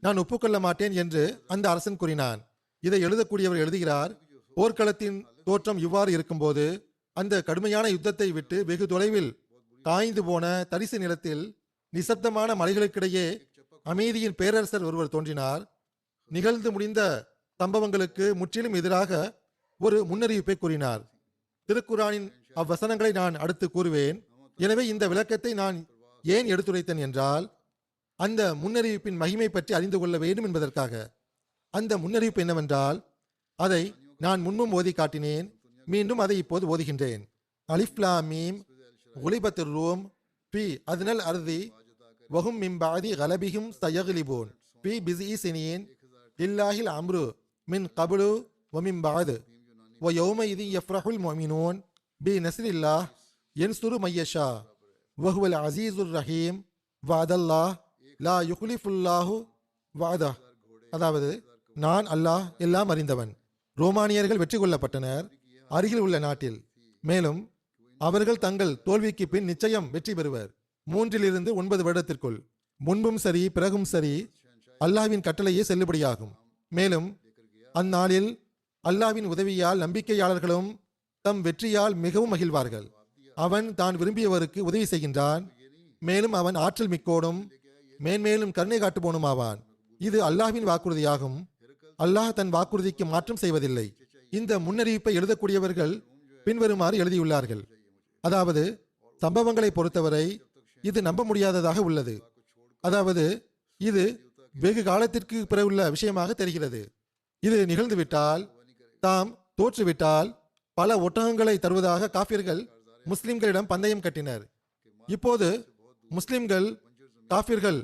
நான் ஒப்புக்கொள்ள மாட்டேன் என்று அந்த அரசன் கூறினான். இதை எழுதக்கூடியவர் எழுதுகிறார், போர்க்களத்தின் தோற்றம் இவ்வாறு இருக்கும்போது அந்த கடுமையான யுத்தத்தை விட்டு வெகு தொலைவில் காய்ந்து போன தரிசு நிலத்தில் நிசப்தமான மலைகளுக்கிடையே அமைதியின் பேரரசர் ஒருவர் தோன்றினார். நிகழ்ந்து முடிந்த சம்பவங்களுக்கு முற்றிலும் எதிராக ஒரு முன்னறிவிப்பை கூறினார். திருக்குரானின் அவ்வசனங்களை நான் அடுத்து கூறுவேன். எனவே இந்த விளக்கத்தை நான் ஏன் எடுத்துரைத்தேன் என்றால், அந்த முன்னறிவிப்பின் மகிமை பற்றி அறிந்து கொள்ள வேண்டும் என்பதற்காக. அந்த முன்னறிவிப்பு என்னவென்றால், அதை நான் முன்பும் ஓதி காட்டினேன். மீண்டும் அதை இப்போது ஓதுகின்றேன். அலிஃப் லாம் மீம் குலிபத்துர் ரூம் பி அத்னல் அர்தி வஹும் மின் பஅதி கலபிஹிம் சயக்லிபூன் பி பிஸ்இ சினீன் லில்லாஹில் அம்ரு மின் கப்லு வ மின் பஅத் வ யௌமஇதி யஃப்ரஹுல் முஃமினூன் பி நஸ்ரில்லாஹ் யன்சுரு மய்யஷா வ ஹுவல் அஸீஸுர் ரஹீம் வஅதல்லாஹ் லா யுக்லிஃபுல்லாஹு வஅதஹ். அதாவது, நான் அல்லாஹ் எல்லாம் அறிந்தவன். ரோமானியர்கள் வெற்றி கொள்ளப்பட்டனர் அருகில் உள்ள நாட்டில். மேலும் அவர்கள் தங்கள் தோல்விக்கு பின் நிச்சயம் வெற்றி பெறுவர். 3 to 9 வருடத்திற்குள், முன்பும் சரி பிறகும் சரி, அல்லாஹ்வின் கட்டளையே செல்லுபடியாகும். மேலும் அந்நாளில் அல்லாஹ்வின் உதவியால் நம்பிக்கையாளர்களும் தம் வெற்றியால் மிகவும் மகிழ்வார்கள். அவன் தான் விரும்பியவருக்கு உதவி செய்கின்றான். மேலும் அவன் ஆற்றல் மிக்கோடும் மேன்மேலும் கருணை காட்டுபோனும் ஆவான். இது அல்லாஹ்வின் வாக்குறுதியாகும். அல்லாஹ் தன் வாக்குறுதிக்கு மாற்றம் செய்வதில்லை. இந்த முன்னறிவிப்பை எழுதக்கூடியவர்கள் பின்வருமாறு எழுதியுள்ளார்கள். அதாவது, சம்பவங்களை பொறுத்தவரை இது நம்ப முடியாததாக உள்ளது. அதாவது, இது வெகு காலத்திற்கு பிறகுள்ள விஷயமாக தெரிகிறது. இது நிகழ்ந்துவிட்டால், தாம் தோற்றுவிட்டால் பல ஒட்டகங்களை தருவதாக காஃபிர்கள் முஸ்லிம்களிடம் பந்தயம் கட்டினர். இப்போது முஸ்லிம்கள் காஃபிர்கள்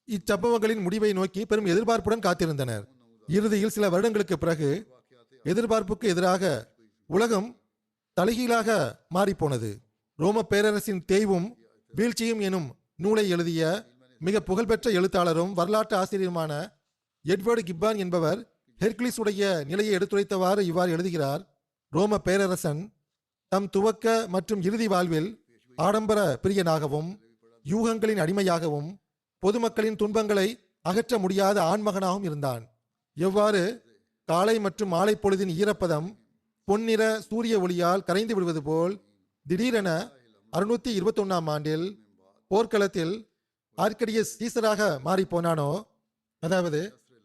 இச்சம்பவங்களின் முடிவை நோக்கி பெரும் எதிர்பார்ப்புடன் காத்திருந்தனர். இறுதியில் சில வருடங்களுக்கு பிறகு எதிர்பார்ப்புக்கு எதிராக உலகம் தலைகீழாக மாறிப்போனது. ரோம பேரரசின் தேய்வும் வீழ்ச்சியும் எனும் நூலை எழுதிய மிக புகழ்பெற்ற எழுத்தாளரும் வரலாற்று ஆசிரியருமான எட்வர்டு கிப்பான் என்பவர் ஹெர்குலிஸ் உடைய நிலையை எடுத்துரைத்தவாறு இவ்வாறு எழுதுகிறார். ரோம பேரரசன் தம் துவக்க மற்றும் இறுதி வாழ்வில் ஆடம்பர பிரியனாகவும் யூகங்களின் அடிமையாகவும் பொதுமக்களின் துன்பங்களை அகற்ற முடியாத ஆண்மகனாகவும் இருந்தான். எவ்வாறு காலை மற்றும் மாலை பொழுதின் ஈரப்பதம் பொன்னிற சூரிய ஒளியால் கரைந்து விடுவது போல் திடீரென 621ஆம் ஆண்டில் போர்க்களத்தில் ஆர்கடியஸ் சீசராக மாறி போனானோ, அதாவது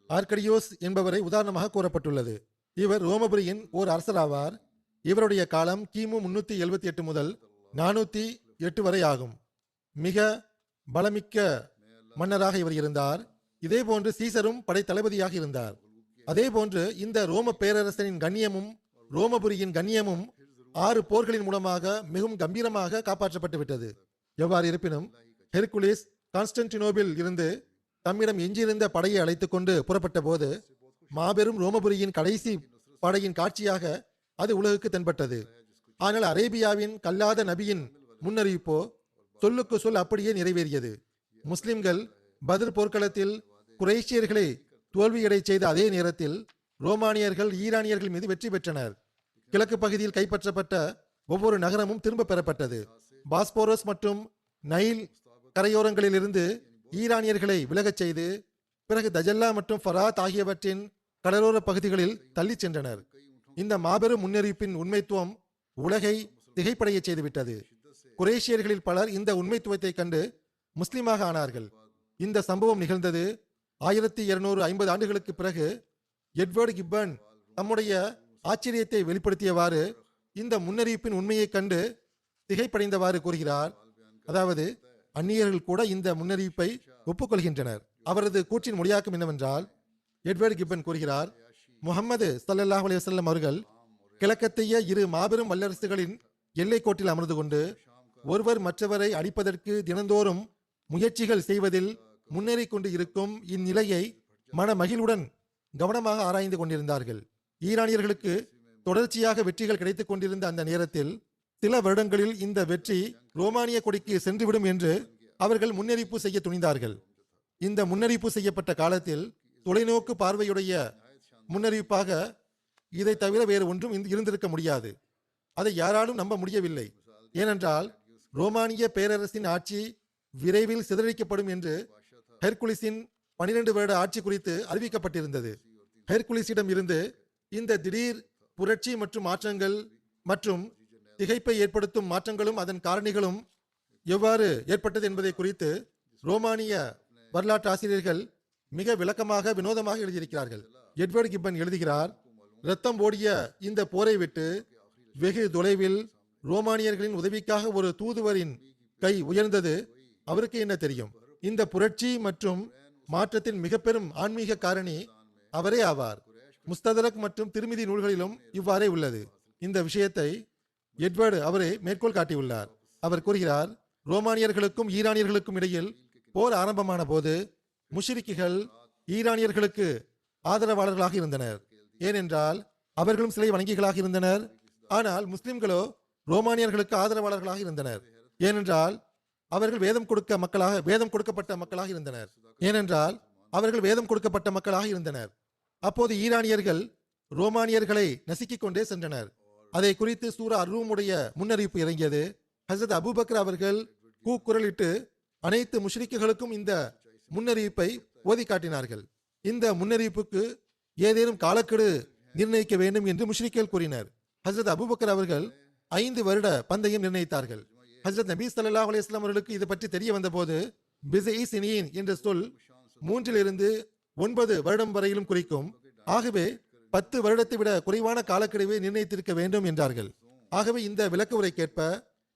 ஆர்கடியோஸ் என்பவரை உதாரணமாக கூறப்பட்டுள்ளது. இவர் ரோமபுரியின் ஓர் அரசராவார். இவருடைய காலம் கிமு 378 முதல் 408 வரை ஆகும். மிக பலமிக்க மன்னராக இவர் இருந்தார். இதே போன்று சீசரும் படைத்தளபதியாக இருந்தார். அதே போன்று இந்த ரோம பேரரசனின் கண்ணியமும் ரோமபுரியின் கண்ணியமும் 6 போர்களின் மூலமாக மிகவும் கம்பீரமாக காப்பாற்றப்பட்டு விட்டது. எவ்வாறு இருப்பினும் ஹெர்குலிஸ் கான்ஸ்டன்டினோபில் இருந்து தம்மிடம் எஞ்சியிருந்த படையை அழைத்துக் கொண்டு புறப்பட்ட போது மாபெரும் ரோமபுரியின் கடைசி படையின் காட்சியாக அது உலகுக்கு தென்பட்டது. ஆனால் அரேபியாவின் கல்லாத நபியின் முன்னறிவிப்போ சொல்லுக்கு சொல் அப்படியே நிறைவேறியது. முஸ்லிம்கள் பத்ர் போர்க்களத்தில் குறைஷியர்களை தோல்வியடை செய்த அதே நேரத்தில் ரோமானியர்கள் ஈரானியர்கள் மீது வெற்றி பெற்றனர். கிழக்கு பகுதியில் கைப்பற்றப்பட்ட ஒவ்வொரு நகரமும் திரும்ப பெறப்பட்டது. பாஸ்போரஸ் மற்றும் நைல் கரையோரங்களிலிருந்து ஈரானியர்களை விலகச் செய்து பிறகு தஜல்லா மற்றும் ஃபராத் ஆகியவற்றின் கடலோர பகுதிகளில் தள்ளி சென்றனர். இந்த மாபெரும் முன்னறிவிப்பின் உண்மைத்துவம் உலகை திகைப்படைய செய்துவிட்டது. குரேஷியர்களில் பலர் இந்த உண்மைத்துவத்தை கண்டு முஸ்லிமாக ஆனார்கள். இந்த சம்பவம் நிகழ்ந்தது 1250 ஆண்டுகளுக்கு பிறகு. எட்வர்டு கிப்பன் தம்முடைய ஆச்சரியத்தை வெளிப்படுத்தியவாறு இந்த முன்னறிவிப்பின் உண்மையை கண்டு திகைப்படைந்தவாறு கூறுகிறார். அதாவது அந்நியர்கள் கூட இந்த முன்னறிவிப்பை ஒப்புக்கொள்கின்றனர். அவரது கூற்றின் மொழியாக்கம் என்னவென்றால், எட்வர்டு கிப்பன் கூறுகிறார், முஹம்மது ஸல்லல்லாஹு அலைஹி வஸல்லம் அவர்கள் கிழக்கத்தைய இரு மாபெரும் வல்லரசுகளின் எல்லை கோட்டில் அமர்ந்து கொண்டு ஒருவர் மற்றவரை அடிப்பதற்கு தினந்தோறும் முயற்சிகள் செய்வதில் முன்னேறி கொண்டு இருக்கும் இந்நிலையை மன மகிழ்வுடன் கவனமாக ஆராய்ந்து கொண்டிருந்தார்கள். ஈரானியர்களுக்கு தொடர்ச்சியாக வெற்றிகள் கிடைத்துக் கொண்டிருந்த அந்த நேரத்தில் சில வருடங்களில் இந்த வெற்றி ரோமானிய கொடிக்கு சென்றுவிடும் என்று அவர்கள் முன்னறிவிப்பு செய்ய துணிந்தார்கள். இந்த முன்னறிவிப்பு செய்யப்பட்ட காலத்தில் தொலைநோக்கு பார்வையுடைய முன்னறிவிப்பாக இதை தவிர வேறு ஒன்றும் இருந்திருக்க முடியாது. அதை யாராலும் நம்ப முடியவில்லை. ஏனென்றால் ரோமானிய பேரரசின் ஆட்சி விரைவில் சிதறடிக்கப்படும் என்று ஹெர்குலிஸின் 12 வருட ஆட்சி குறித்து அறிவிக்கப்பட்டிருந்தது. ஹெர்குலிஸிடம் இருந்து இந்த திடீர் புரட்சி மற்றும் மாற்றங்கள் மற்றும் திகைப்பை ஏற்படுத்தும் மாற்றங்களும் அதன் காரணிகளும் எவ்வாறு ஏற்பட்டது என்பதை குறித்து ரோமானிய வரலாற்று ஆசிரியர்கள் மிக விளக்கமாக வினோதமாக எழுதியிருக்கிறார்கள். எட்வர்டு கிப்பன் எழுதுகிறார், இரத்தம் ஓடிய இந்த போரை விட்டு வெகு தொலைவில் ரோமானியர்களின் உதவிக்காக ஒரு தூதுவரின் கை உயர்ந்தது அவருக்கு என்ன தெரியும்? இந்த புரட்சி மற்றும் மாற்றத்தின் மிக பெரும் ஆன்மீக காரணி அவரே ஆவார். முஸ்ததரக் மற்றும் திருமிதி நூல்களிலும் இவ்வாறே உள்ளது. இந்த விஷயத்தை எட்வர்டு அவரே மேற்கோள் காட்டியுள்ளார். அவர் கூறுகிறார், ரோமானியர்களுக்கும் ஈரானியர்களுக்கும் இடையில் போர் ஆரம்பமான போது முஷ்ரிக்குகள் ஈரானியர்களுக்கு ஆதரவாளர்களாக இருந்தனர். ஏனென்றால் அவர்களும் சிலை வணங்கிகளாக இருந்தனர். ஆனால் முஸ்லிம்களோ ரோமானியர்களுக்கு ஆதரவாளர்களாக இருந்தனர். ஏனென்றால் அவர்கள் வேதம் கொடுக்கப்பட்ட மக்களாக இருந்தனர். அப்போது ஈரானியர்கள் ரோமானியர்களை நசுக்கிக் கொண்டே சென்றனர். அதை குறித்து சூரா அர்-ரூமுடைய முன்னறிவிப்பு இறங்கியது. ஹசரத் அபூபக்கர் அவர்கள் கூக்குரலிட்டு அனைத்து முஷ்ரிக்குகளுக்கும் இந்த முன்னறிவிப்பை ஓதி காட்டினார்கள். இந்த முன்னறிவிப்புக்கு ஏதேனும் காலக்கெடு நிர்ணயிக்க வேண்டும் என்று முஷ்ரிக்குகள் கூறினர். ஹசரத் அபூபக்கர் அவர்கள் 5 வருட பந்தயம் நிர்ணயித்தார்கள். ஹசரத் நபி ஸல்லல்லாஹு அலைஹி வஸல்லம் அவர்களுக்கு இது பற்றி தெரிய வந்த போது பிஸ்இ சினீன் என்ற சொல் 3 இலிருந்து 9 வருடம் வரையிலும் குறிக்கும். ஆகவே 10 வருடத்தை விட குறைவான காலக்கெடுவை நிர்ணயித்திருக்க வேண்டும் என்றார்கள். ஆகவே இந்த விளக்க உரைக்கேற்ப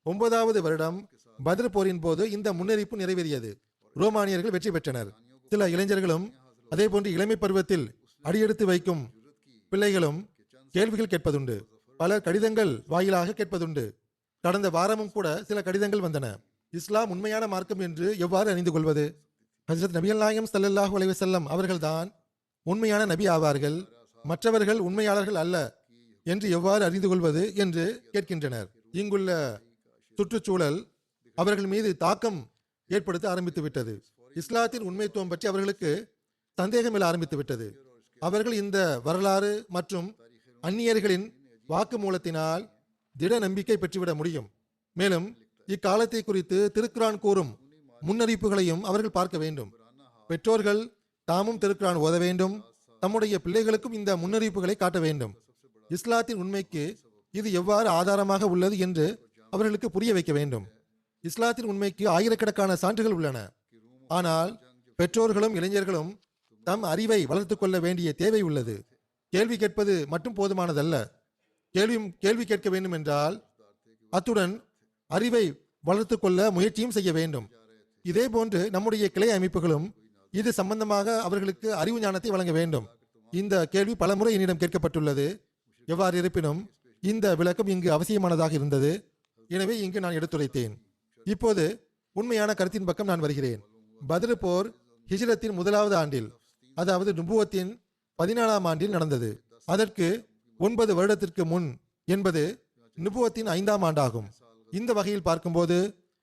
9வது வருடம் பத்ர் போரின் போது இந்த முன்னறிவிப்பு நிறைவேறியது. ரோமானியர்கள் வெற்றி பெற்றனர். சில இளைஞர்களும் அதே போன்று இளமை பருவத்தில் அடியெடுத்து வைக்கும் பிள்ளைகளும் கேள்விகள் கேட்பதுண்டு. பலர் கடிதங்கள் வாயிலாக கேட்பதுண்டு. கடந்த வாரமும் கூட சில கடிதங்கள் வந்தன. இஸ்லாம் உண்மையான மார்க்கம் என்று எவ்வாறு அறிந்து கொள்வது? ஹஜ்ரத் நபிகள் நாயகம் ஸல்லல்லாஹு அலைஹி வஸல்லம் அவர்கள்தான் உண்மையான நபி ஆவார்கள், மற்றவர்கள் உண்மையாளர்கள் அல்ல என்று எவ்வாறு அறிந்து கொள்வது என்று கேட்கின்றனர். இங்குள்ள சுற்றுச்சூழல் அவர்கள் மீது தாக்கம் ஏற்படுத்த ஆரம்பித்து விட்டது. இஸ்லாத்தின் உண்மைத்துவம் பற்றி அவர்களுக்கு சந்தேகம் எழ ஆரம்பித்து விட்டது. அவர்கள் இந்த வரலாறு மற்றும் அந்நியர்களின் வாக்குமூலத்தினால் திட நம்பிக்கை பெற்றுவிட முடியும். மேலும் இக்காலத்தை குறித்து திருக்குரான் கூறும் முன்னறிவிப்புகளையும் அவர்கள் பார்க்க வேண்டும். பெற்றோர்கள் தாமும் திருக்குரான் ஓத வேண்டும். தம்முடைய பிள்ளைகளுக்கும் இந்த முன்னறிவிப்புகளை காட்ட வேண்டும். இஸ்லாத்தின் உண்மைக்கு இது எவ்வாறு ஆதாரமாக உள்ளது என்று அவர்களுக்கு புரிய வைக்க வேண்டும். இஸ்லாத்தின் உண்மைக்கு ஆயிரக்கணக்கான சான்றுகள் உள்ளன. ஆனால் பெற்றோர்களும் இளைஞர்களும் தம் அறிவை வளர்த்துக் கொள்ள வேண்டிய தேவை உள்ளது. கேள்வி கேட்பது மட்டும் போதுமானதல்ல. கேள்வி கேட்க வேண்டும் என்றால் அத்துடன் அறிவை வளர்த்துக் கொள்ள முயற்சியும் செய்ய வேண்டும். இதே போன்று நம்முடைய கிளை அமைப்புகளும் இது சம்பந்தமாக அவர்களுக்கு அறிவு ஞானத்தை வழங்க வேண்டும். இந்த கேள்வி பலமுறை என்னிடம் கேட்கப்பட்டுள்ளது. எவ்வாறு இருப்பினும் இந்த விளக்கம் இங்கு அவசியமானதாக இருந்தது. எனவே இங்கு நான் எடுத்துரைத்தேன். இப்போது உண்மையான கருத்தின் பக்கம் நான் வருகிறேன். பத்ர் போர் ஹிஜ்ரத்தின் முதலாவது ஆண்டில், அதாவது நுபுவத்தின் 14ஆம் ஆண்டில் நடந்தது. அதற்கு 9 வருடத்திற்கு முன் என்பது நுபுவத்தின் 5ஆம் ஆண்டாகும். இந்த வகையில் பார்க்கும்போது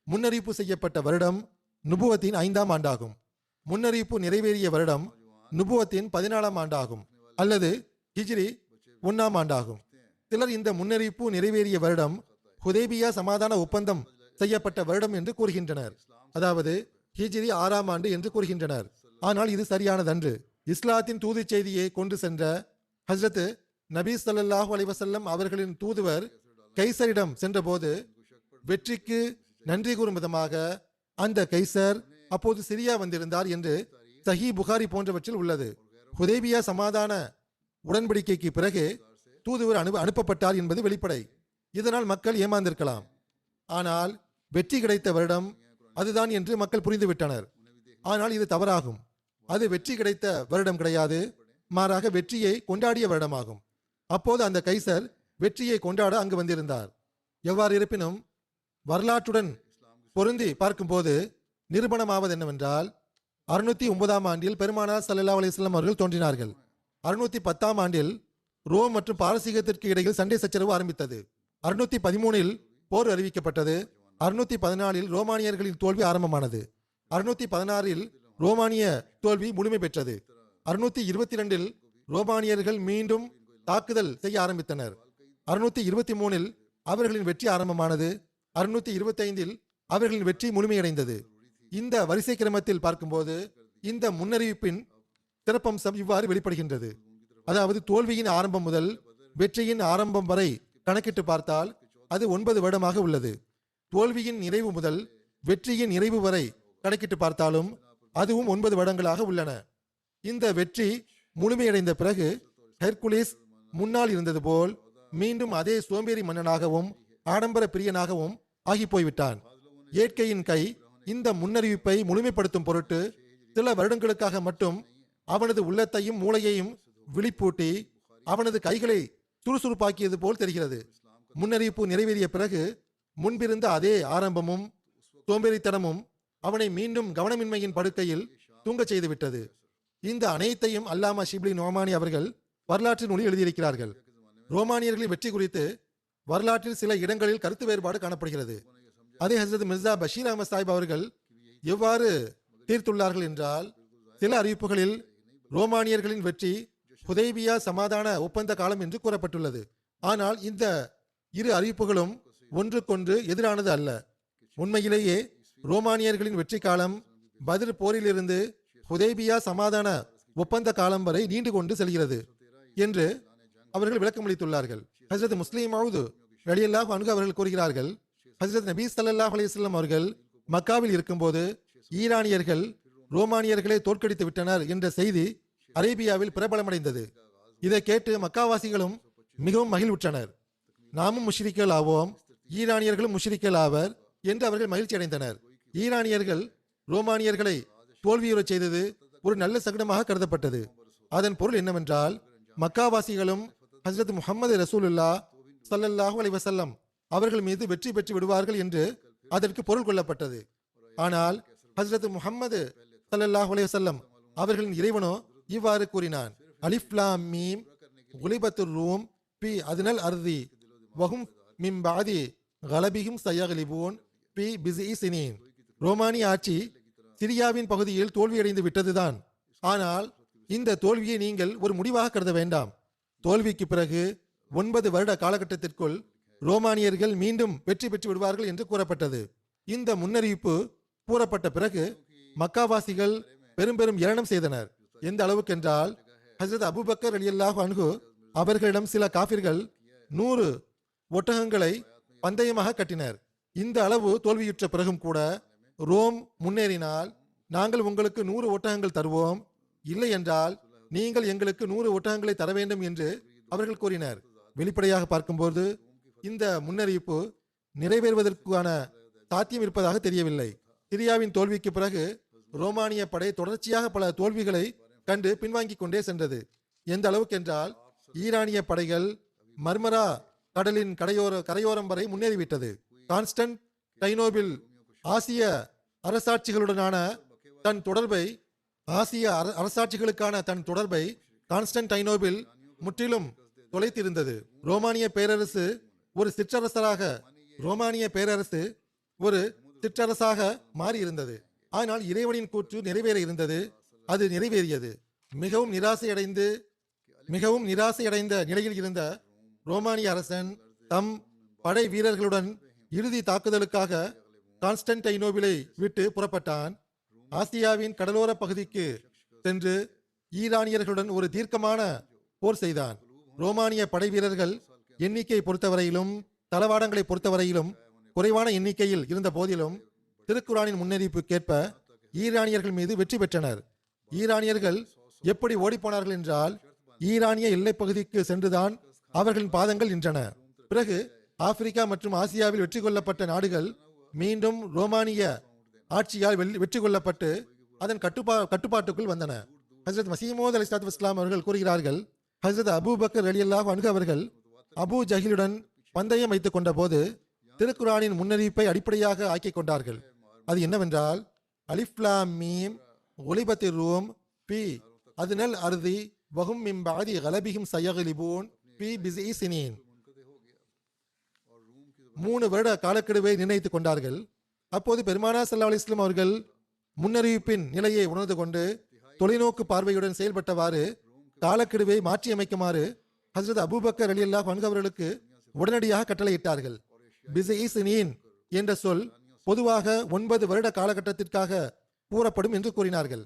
முன்னறிவிப்பு செய்யப்பட்ட வருடம் நுபுவத்தின் 5ஆம் ஆண்டாகும். முன்னறிவிப்பு நிறைவேறிய வருடம் நுபுவத்தின் 14ஆம் ஆண்டாகும் அல்லது ஹிஜ்ரி 1ஆம் ஆண்டாகும். சிலர் இந்த முன்னறிவிப்பு நிறைவேறிய வருடம் ஹுதைபியா சமாதான ஒப்பந்தம் செய்யப்பட்ட வருடம் என்று கூறுகின்றனர். அதாவது ஹிஜ்ரி 6ஆம் ஆண்டு என்று கூறுகின்றனர். ஆனால் இது சரியானதன்று. இஸ்லாத்தின் தூது செய்தியை கொண்டு சென்ற ஹஜ்ரத் நபி ஸல்லல்லாஹு அலைஹி வஸல்லம் அவர்களின் தூதுவர் கைசரிடம் சென்றபோது வெற்றிக்கு நன்றி கூறும் விதமாக அந்த கைசர் அப்போது சிரியா வந்திருந்தார் என்று சஹீ புகாரி போன்றவற்றில் உள்ளது. ஹுதைபியா சமாதான உடன்படிக்கைக்கு பிறகு தூதுவர் அனுப்பப்பட்டார் என்பது வெளிப்படை. இதனால் மக்கள் ஏமாந்திருக்கலாம். ஆனால் வெற்றி கிடைத்த வருடம் அதுதான் என்று மக்கள் புரிந்துவிட்டனர். ஆனால் இது தவறாகும். அது வெற்றி கிடைத்த வருடம் கிடையாது, மாறாக வெற்றியை கொண்டாடிய வருடமாகும். அப்போது அந்த கைசர் வெற்றியை கொண்டாட அங்கு வந்திருந்தார். எவ்வாறு இருப்பினும் வரலாற்றுடன் பொருந்தி பார்க்கும்போது நிரூபணமாவது என்னவென்றால் 609ஆம் ஆண்டில் பெருமானார் ஸல்லல்லாஹு அலைஹி வஸல்லம் அவர்கள் தோன்றினார்கள். 610ஆம் ஆண்டில் ரோம் மற்றும் பாரசீகத்திற்கு இடையில் சண்டை சச்சரவு ஆரம்பித்தது. 613இல் போர் அறிவிக்கப்பட்டது. 614இல் ரோமானியர்களின் தோல்வி ஆரம்பமானது. 616இல் ரோமானிய தோல்வி முழுமை பெற்றது. 622இல் ரோமானியர்கள் மீண்டும் தாக்குதல் செய்ய ஆரம்பித்தனர். 623இல் அவர்களின் வெற்றி ஆரம்பமானது. 625இல் அவர்களின் வெற்றி முழுமையடைந்தது. இந்த வரிசை கிரமத்தில் பார்க்கும்போது இந்த முன்னறிவிப்பின் சிறப்பம்சம் இவ்வாறு வெளிப்படுகின்றது. அதாவது தோல்வியின் ஆரம்பம் முதல் வெற்றியின் ஆரம்பம் வரை கணக்கிட்டு பார்த்தால் அது 9 வருடமாக உள்ளது. தோல்வியின் நிறைவு முதல் வெற்றியின் நிறைவு வரை கணக்கிட்டு பார்த்தாலும் அதுவும் 9 வருடங்களாக உள்ளன. இந்த வெற்றி முழுமையடைந்த பிறகு ஹெர்குலிஸ் முன்னால் இருந்தது போல் மீண்டும் அதே சோம்பேறி மன்னனாகவும் ஆடம்பர பிரியனாகவும் ஆகி போய்விட்டான். இயற்கையின் கை இந்த முன்னறிவிப்பை முழுமைப்படுத்தும் பொருட்டு சில வருடங்களுக்காக மட்டும் அவனது உள்ளத்தையும் மூளையையும் விழிப்பூட்டி அவனது கைகளை சுறுசுறுப்பாக்கியது போல் தெரிகிறது. முன்னறிவிப்பு நிறைவேறிய பிறகு முன்பிருந்த அதே ஆரம்பமும் சோம்பேறித்தனமும் அவனை மீண்டும் கவனமின்மையின் படுக்கையில் தூங்கச் செய்துவிட்டது. இந்த அனைத்தையும் அல்லாமா ஷிப்லி நோமானி அவர்கள் வரலாற்று நூலில் எழுதியிருக்கிறார்கள். ரோமானியர்களின் வெற்றி குறித்து வரலாற்றில் சில இடங்களில் கருத்து வேறுபாடு காணப்படுகிறது. அதே ஹசரத் மிர்சா பஷீர் அஹமத் சாஹிப் அவர்கள் எவ்வாறு தீர்த்துள்ளார்கள் என்றால், சில அறிவிப்புகளில் ரோமானியர்களின் வெற்றி ஹுதைபியா சமாதான ஒப்பந்த காலம் என்று கூறப்பட்டுள்ளது. ஆனால் இந்த இரு அறிவிப்புகளும் ஒன்றுக்கொன்று எதிரானது அல்ல. உண்மையிலேயே ரோமானியர்களின் வெற்றி காலம் பத்ர் போரிலிருந்து ஹுதைபியா சமாதான ஒப்பந்த காலம் வரை நீண்டு கொண்டு செல்கிறது என்று அவர்கள் விளக்கமளித்துள்ளார்கள். ஹஜ்ரத் முஸ்லிம் மவுது ரலியல்லாஹு அன்ஹு அவர்கள் கூறுகிறார்கள், ஹஜ்ரத் நபி ஸல்லல்லாஹு அலைஹி வஸல்லம் அவர்கள் மக்காவில் இருக்கும்போது ஈரானியர்கள் ரோமானியர்களை தோற்கடித்து விட்டனர் என்ற செய்தி அரேபியாவில் பிரபலமடைந்தது. இதை கேட்டு மக்காவாசிகளும் மிகவும் மகிழ்வுற்றனர். நாமும் முஷ்ரிக்கள் ஆவோம், ஈரானியர்களும் முஷ்ரிக்கள் ஆவர் என்று அவர்கள் மகிழ்ச்சி அடைந்தனர். ஈரானியர்கள் ரோமானியர்களை தோல்வியுறச் செய்தது ஒரு நல்ல சகுனமாக கருதப்பட்டது. அதன் பொருள் என்னவென்றால், மக்காவாசிகளும் ஹஜ்ரத் முஹம்மது ரசூலுல்லா ஸல்லல்லாஹு அலைஹி வஸல்லம் அவர்கள் மீது வெற்றி பெற்று விடுவார்கள் என்று அதற்கு பொருள் கொள்ளப்பட்டது. ஆனால் ஹஜ்ரத் முஹம்மது ஸல்லல்லாஹு அலைஹி வஸல்லம் அவர்களின் இறைவனோ இவ்வாறு கூறினான்: அலிஃப் லாம் மீம் குலிபத்துர் ரூம் பி அதுனல் அர்தி வஹும் மின் பாதி கலபிஹிம் சயக்லிபூன் பி பிஸ்இ சினீன். ரோமானிய ஆட்சி சிரியாவின் பகுதியில் தோல்வியடைந்து விட்டதுதான். ஆனால் இந்த தோல்வியை நீங்கள் ஒரு முடிவாக கருத வேண்டாம். தோல்விக்கு பிறகு 9 வருட காலகட்டத்திற்குள் ரோமானியர்கள் மீண்டும் வெற்றி பெற்று விடுவார்கள் என்று கூறப்பட்டது. இந்த முன்னறிவிப்பு கூறப்பட்ட பிறகு மக்காவாசிகள் பெரும் பெரும் ஏளனம் செய்தனர். எந்த அளவுக்கு என்றால், ஹஜ்ரத் அபூபக்கர் ரலியல்லாஹு அன்ஹு அவர்களிடம் சில காஃபிர்கள் 100 ஒட்டகங்களை பந்தயமாக கட்டினர். இந்த அளவு தோல்வியுற்ற பிறகும் கூட ரோம் முன்னேறினால் நாங்கள் உங்களுக்கு 100 ஒட்டகங்கள் தருவோம், இல்லை என்றால் நீங்கள் எங்களுக்கு 100 ஒட்டகங்களை தர வேண்டும் என்று அவர்கள் கூறினர். வெளிப்படையாக பார்க்கும்போது இந்த முன்னறிவிப்பு நிறைவேறுவதற்கான சாத்தியம் இருப்பதாக தெரியவில்லை. சிரியாவின் தோல்விக்கு பிறகு ரோமானிய படை தொடர்ச்சியாக பல தோல்விகளை கண்டு பின்வாங்கிக் கொண்டே சென்றது. எந்த அளவுக்கு என்றால், ஈரானிய படைகள் மர்மரா கடலின் கரையோரம் வரை முன்னேறிவிட்டது. கான்ஸ்டன்டைனோபில் ஆசிய அரசாட்சிகளுடனான தன் தொடர்பை கான்ஸ்டன்டைனோபில் முற்றிலும் தொலைத்திருந்தது. ரோமானிய பேரரசு ஒரு சிற்றரசாக மாறியிருந்தது. ஆனால் இறைவனின் கூற்று நிறைவேற இருந்தது. அது நிறைவேறியது. மிகவும் நிராசையடைந்த நிலையில் இருந்த ரோமானிய அரசன் தம் படை வீரர்களுடன் இறுதி தாக்குதலுக்காக கான்ஸ்டன்டைனோபிலை விட்டு புறப்பட்டான். ஆசியாவின் கடலோர பகுதிக்கு சென்று ஈரானியர்களுடன் ஒரு தீர்க்கமான போர் செய்தான். ரோமானிய படை வீரர்கள் எண்ணிக்கை பொறுத்தவரையிலும் தளவாடங்களை பொறுத்தவரையிலும் குறைவான எண்ணிக்கையில் இருந்த போதிலும் திருக்குரானின் முன்னறிவிப்புக்கேற்ப ஈரானியர்கள் மீது வெற்றி பெற்றனர். ஈரானியர்கள் எப்படி ஓடிப்போனார்கள் என்றால், ஈரானிய எல்லைப் பகுதிக்கு சென்றுதான் அவர்களின் பாதங்கள் நின்றன. பிறகு ஆப்பிரிக்கா மற்றும் ஆசியாவில் வெற்றி கொள்ளப்பட்ட நாடுகள் மீண்டும் ரோமானிய ஆட்சியால் வெற்றி கொள்ளப்பட்டு அதன் கட்டுப்பாட்டுக்குள் வந்தன. ஹஜ்ரத் மசீமோத் அலைஹிஸ்ஸலாத்து வஸ்ஸலாம் அவர்கள் கூறுகிறார்கள், ஹஜ்ரத் அபூபக்கர் ரலியல்லாஹு அன்ஹு அவர்கள் அபூ ஜஹிலுடன் பந்தயம் வைத்துக் கொண்ட போது திருக்குரானின் முன்னறிவிப்பை அடிப்படையாக ஆக்கிக் கொண்டார்கள். அது என்னவென்றால், அலிஃப் லாம் மீம் குலிபத்திர் ரூம் பி அதுனல் அர்தி வஹும் மின் பாதி கலபிஹிம் சயக்லிபூன் பி பிஸ்இ சினீன். 3 வருட காலக்கெடுவை நிர்ணயித்துக் கொண்டார்கள். அப்போது பெருமானார் ஸல்லல்லாஹு அலைஹி வஸல்லம் அவர்கள் முன்னறிவிப்பின் நிலையை உணர்ந்து கொண்டு தொலைநோக்கு பார்வையுடன் செயல்பட்டவாறு காலக்கெடுவை மாற்றியமைக்குமாறு ஹஜ்ரத் அபூபக்கர் ரலியல்லாஹு அன்ஹு அவர்களுக்கு உடனடியாக கட்டளையிட்டார்கள். பிஸ்இ சினீன் என்ற சொல் பொதுவாக 9 வருட காலகட்டத்திற்காக கூறப்படும் என்று கூறினார்கள்.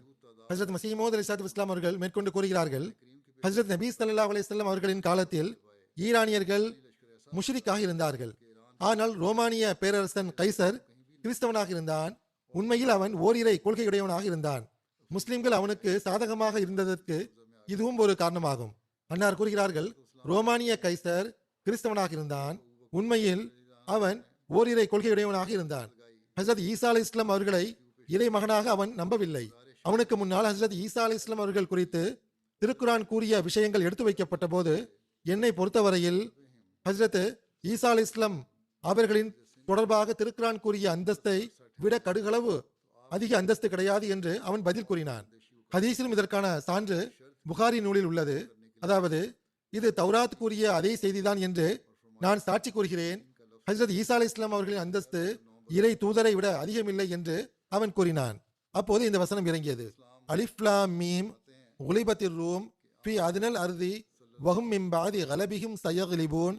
ஹஜ்ரத் மசீமோத் அலைஹிஸ்ஸலாத்து வஸ்ஸலாம் அவர்கள் மேற்கொண்டு கூறுகிறார்கள், ஹஜ்ரத் நபி ஸல்லல்லாஹு அலைஹி வஸல்லம் அவர்களின் காலத்தில் ஈரானியர்கள் முஷ்ரிக்காக இருந்தார்கள். ஆனால் ரோமானிய பேரரசன் கைசர் கிறிஸ்தவனாக இருந்தான். உண்மையில் அவன் ஓரிரை கொள்கையுடையவனாக இருந்தான். முஸ்லிம்கள் அவனுக்கு சாதகமாக இருந்ததற்கு இதுவும் ஒரு காரணமாகும். அன்னார் கூறுகிறார்கள், ரோமானிய கைசர் கிறிஸ்தவனாக இருந்தான். உண்மையில் அவன் ஓரிரை கொள்கையுடையவனாக இருந்தான். ஹஜ்ரத் ஈசா அலைஹிஸ் ஸலாம் அவர்களை இறை மகனாக அவன் நம்பவில்லை. அவனுக்கு முன்னால் ஹஜ்ரத் ஈசா அலைஹிஸ் ஸலாம் அவர்கள் குறித்து திருக்குரான் கூறிய விஷயங்கள் எடுத்து வைக்கப்பட்ட போது என்னை பொறுத்தவரையில் ஹஜ்ரத் ஈசா அலைஹிஸ் ஸலாம் அவர்களின் தொடர்பாக திருக்குரான் கூறிய அந்தஸ்தை விட கடுகளவு அதிக அந்தஸ்து கிடையாது என்று அவன் பதில் கூறினான். ஹதீஸிலும் இதற்கான சான்று புகாரி நூலில் உள்ளது. அதாவது, இது தௌராத் கூறிய அதே செய்திதான் என்று நான் சாட்சி கூறுகிறேன். ஹஜ்ரத் ஈசா அலைஹிஸ் ஸலாம் அவர்களின் அந்தஸ்து இறை தூதரை விட அதிகமில்லை என்று அவன் கூறினான். அப்போது இந்த வசனம் இறங்கியது. அலிஃப் லாம் மீம் குலிபத்திர் ரூம் ஃபி அதுனல் அர்தி வஹும் மின் பாதி கலபிஹிம் சயக்லிபூன்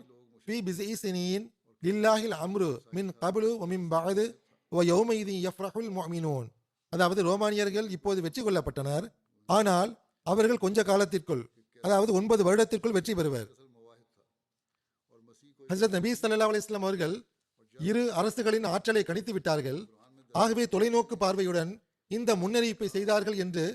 ஃபி பிஸ்இ சினீன் லில்லாஹில் அம்ரு மின் கப்லு வ மின் பஅது வ யௌமைதி யஃப்ரஹுல் முஃமினூன். அதாவது, ரோமானியர்கள் இப்போது வெற்றி கொள்ளப்பட்டனர். ஆனால் அவர்கள் கொஞ்ச காலத்திற்குள், அதாவது 9 வருடத்திற்குள் வெற்றி பெறுவர். ஹஜ்ரத் நபி ஸல்லல்லாஹு அலைஹி வஸல்லம் அவர்கள் இரு அரசுகளின் ஆற்றலை கணித்து விட்டார்கள். ஆகவே தொலைநோக்கு பார்வையுடன் இந்த முன்னறிவிப்பை செய்தார்கள் என்று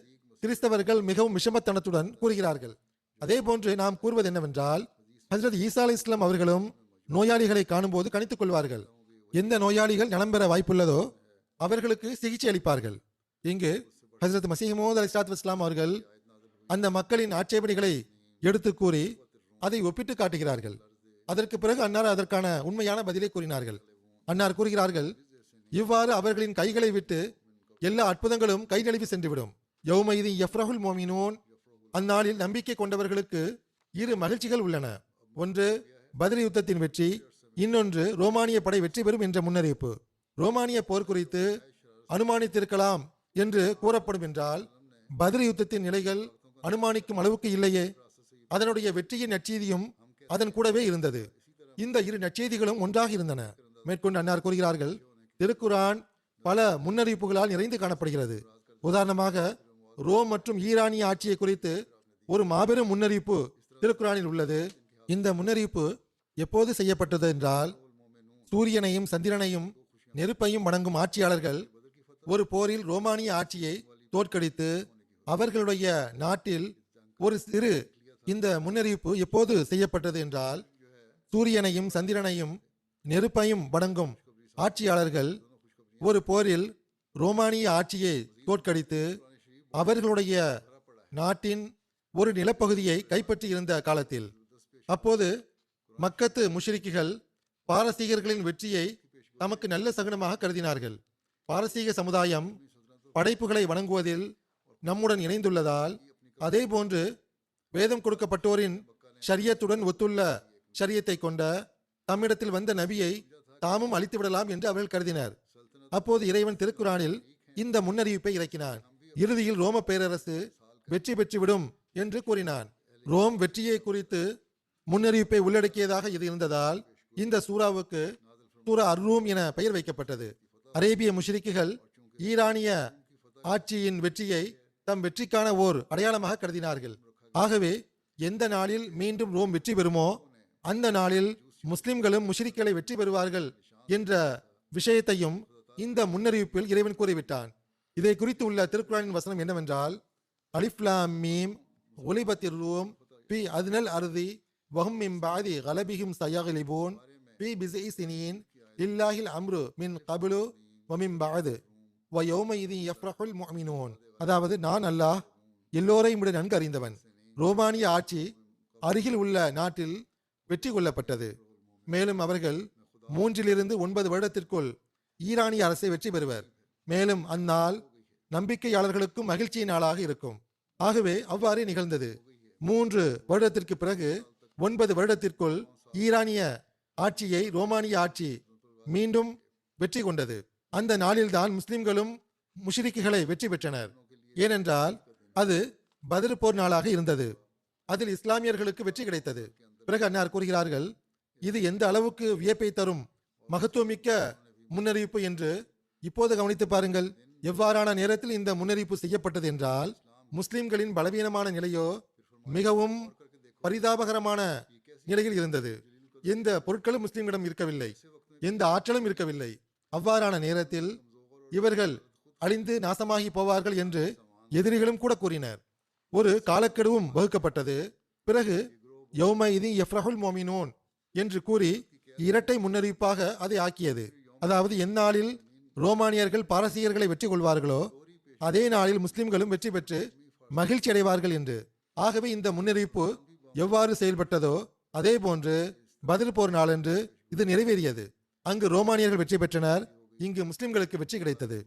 கிறிஸ்தவர்கள் மிகவும் விஷமத்தனத்துடன் கூறுகிறார்கள். அதே போன்று நாம் கூறுவது என்னவென்றால், ஹஜ்ரத் ஈசா அலைஹிஸ் ஸலாம் அவர்களும் நோயாளிகளை காணும்போது கணித்துக் கொள்வார்கள். எந்த நோயாளிகள் நலம் பெற வாய்ப்புள்ளதோ அவர்களுக்கு சிகிச்சை அளிப்பார்கள். இங்கு ஹஜ்ரத் மசீஹ் மவ்ஊத் அலைஹிஸ்ஸலாத்து வஸ்ஸலாம் அவர்கள் அந்த மக்களின் ஆட்சேபனைகளை எடுத்து கூறி அதை ஒப்பிட்டு காட்டுகிறார்கள். அதற்கு பிறகு அன்னார் அதற்கான உண்மையான பதிலை கூறினார்கள். அன்னார் கூறுகிறார்கள், இவ்வாறு அவர்களின் கைகளை விட்டு எல்லா அற்புதங்களும் கை நழுவி சென்றுவிடும். யௌமைதி யஃப்ரஹுல் மோமினூன், அந்நாளில் நம்பிக்கை கொண்டவர்களுக்கு இரு மகிழ்ச்சிகள் உள்ளன. ஒன்று பத்ர் யுத்தத்தின் வெற்றி, இன்னொன்று ரோமானிய படை வெற்றி பெறும் என்ற முன்னறிவிப்பு. ரோமானிய போர் குறித்து அனுமானித்திருக்கலாம் என்று கூறப்படும் என்றால், பத்ர் யுத்தத்தின் நிலைகள் அனுமானிக்கும் அளவுக்கு இல்லையே. அதனுடைய வெற்றியின் நற்செய்தியும் அதன் கூடவே இருந்தது. இந்த இரு நற்செய்திகளும் ஒன்றாக இருந்தன. மேற்கொண்டு அன்னார் கூறுகிறார்கள், திருக்குரான் பல முன்னறிவிப்புகளால் நிறைந்து காணப்படுகிறது. உதாரணமாக ரோம் மற்றும் ஈரானிய ஆட்சியை குறித்து ஒரு மாபெரும் முன்னறிவிப்பு திருக்குரானில் உள்ளது. இந்த முன்னறிவிப்பு எப்போது செய்யப்பட்டது என்றால், சூரியனையும் சந்திரனையும் நெருப்பையும் வணங்கும் ஆட்சியாளர்கள் ஒரு போரில் ரோமானிய ஆட்சியை தோற்கடித்து அவர்களுடைய நாட்டில் ஒரு சிறு இந்த முன்னறிவிப்பு எப்போது செய்யப்பட்டது என்றால், சூரியனையும் சந்திரனையும் நெருப்பையும் வணங்கும் ஆட்சியாளர்கள் ஒரு போரில் ரோமானிய ஆட்சியை தோற்கடித்து அவர்களுடைய நாட்டின் ஒரு நிலப்பகுதியை கைப்பற்றி இருந்த காலத்தில். அப்போது மக்கத்து முஷ்ரிக்குகள் பாரசீகர்களின் வெற்றியை தமக்கு நல்ல சகுனமாக கருதினார்கள். பாரசீக சமுதாயம் படைப்புகளை வணங்குவதில் நம்முடன் இணைந்துள்ளதால், அதே போன்று வேதம் கொடுக்கப்பட்டோரின் ஷரியத்துடன் ஒத்துள்ள ஷரியத்தை கொண்ட தம்மிடத்தில் வந்த நபியை தாமும் அழித்து விடலாம் என்று அவர்கள் கருதினர். அப்போது இறைவன் திருக்குரானில் இந்த முன்னறிவிப்பை இறக்கினான். இறுதியில் ரோம பேரரசு வெற்றி பெற்றுவிடும் என்று கூறினான். ரோம் வெற்றியை குறித்து முன்னறிவிப்பை உள்ளடக்கியதாக இது இருந்ததால் இந்த சூறாவுக்கு சூரா அர்-ரூம் என பெயர் வைக்கப்பட்டது. அரேபிய முஷ்ரிக்குகள் ஈரானிய ஆட்சியின் வெற்றியை தம் வெற்றிக்கான ஓர் அடையாளமாக கருதினார்கள். ஆகவே எந்த நாளில் மீண்டும் ரோம் வெற்றி பெறுமோ அந்த நாளில் முஸ்லிம்களும் முஷ்ரிக்களை வெற்றி பெறுவார்கள் என்ற விஷயத்தையும் இந்த முன்னறிவிப்பில் இறைவன் கூறிவிட்டான். இதை குறித்து உள்ள திருக்குரானின் வசனம் என்னவென்றால், அலிஃப் லாம் மீம் குலிபத்திர் ரூம் ஃபி அத்னல் அர்தி வஹும் மின் பஅதி கலபிஹிம் சயக்லிபூன் ஃபி பிஸ்இ சினீன் லில்லாஹில் அம்ரு மின் கப்லு வ மின் பஅது வ யௌமஇதி யஃப்ரஹுல் முஃமினூன். அதாவது, நான் அல்லாஹ் எல்லோரையும் விட நன்கு அறிந்தவன். ரோமானிய ஆட்சி அருகில் உள்ள நாட்டில் வெற்றி கொள்ளப்பட்டது. மேலும் அவர்கள் 3 to 9 வருடத்திற்குள் ஈரானிய அரசை வெற்றி பெறுவர். மேலும் அந்நாள் நம்பிக்கையாளர்களுக்கும் மகிழ்ச்சியின் நாளாக இருக்கும். ஆகவே அவ்வாறே நிகழ்ந்தது. 3 வருடத்திற்கு பிறகு 9 வருடத்திற்குள் ஈரானிய ஆட்சியை ரோமானிய ஆட்சி மீண்டும் வெற்றி கொண்டது. அந்த நாளில்தான் முஸ்லிம்களும் முஷ்ரிக்குகளை வெற்றி பெற்றனர். ஏனென்றால் அது பத்ர் போர் நாளாக இருந்தது. அதில் இஸ்லாமியர்களுக்கு வெற்றி கிடைத்தது. பிறகு அன்னார் கூறுகிறார்கள், இது எந்த அளவுக்கு வியப்பை தரும் மகத்துவமிக்க முன்னறிவிப்பு என்று இப்போது கவனித்து பாருங்கள். எவ்வாறான நேரத்தில் இந்த முன்னறிவிப்பு செய்யப்பட்டது என்றால், முஸ்லிம்களின் பலவீனமான நிலையோ மிகவும் பரிதாபகரமான நிலையில் இருந்தது. எந்த பொருட்களும் முஸ்லிம்களிடம் இருக்கவில்லை, எந்த ஆற்றலும் இருக்கவில்லை. அவ்வாறான நேரத்தில் இவர்கள் அழிந்து நாசமாகி போவார்கள் என்று எதிரிகளும் கூட கூறினர். ஒரு காலக்கெடுவும் வகுக்கப்பட்டது. பிறகு யௌமைதி யஃப்ரஹுல் மோமினூன் என்று கூறி இரட்டை முன்னறிவிப்பாக அதை ஆக்கியது. அதாவது, எந்நாளில் ரோமானியர்கள் பாரசீகர்களை வெற்றி கொள்வார்களோ அதே நாளில் முஸ்லிம்களும் வெற்றி பெற்று மகிழ்ச்சி அடைவார்கள் என்று. ஆகவே இந்த முன்னறிவிப்பு எவ்வாறு செயல்பட்டதோ அதே போன்று பத்ர் போர் நாளன்று இது நிறைவேறியது. அங்கு ரோமானியர்கள் வெற்றி பெற்றனர், இங்கு முஸ்லிம்களுக்கு வெற்றி கிடைத்தது.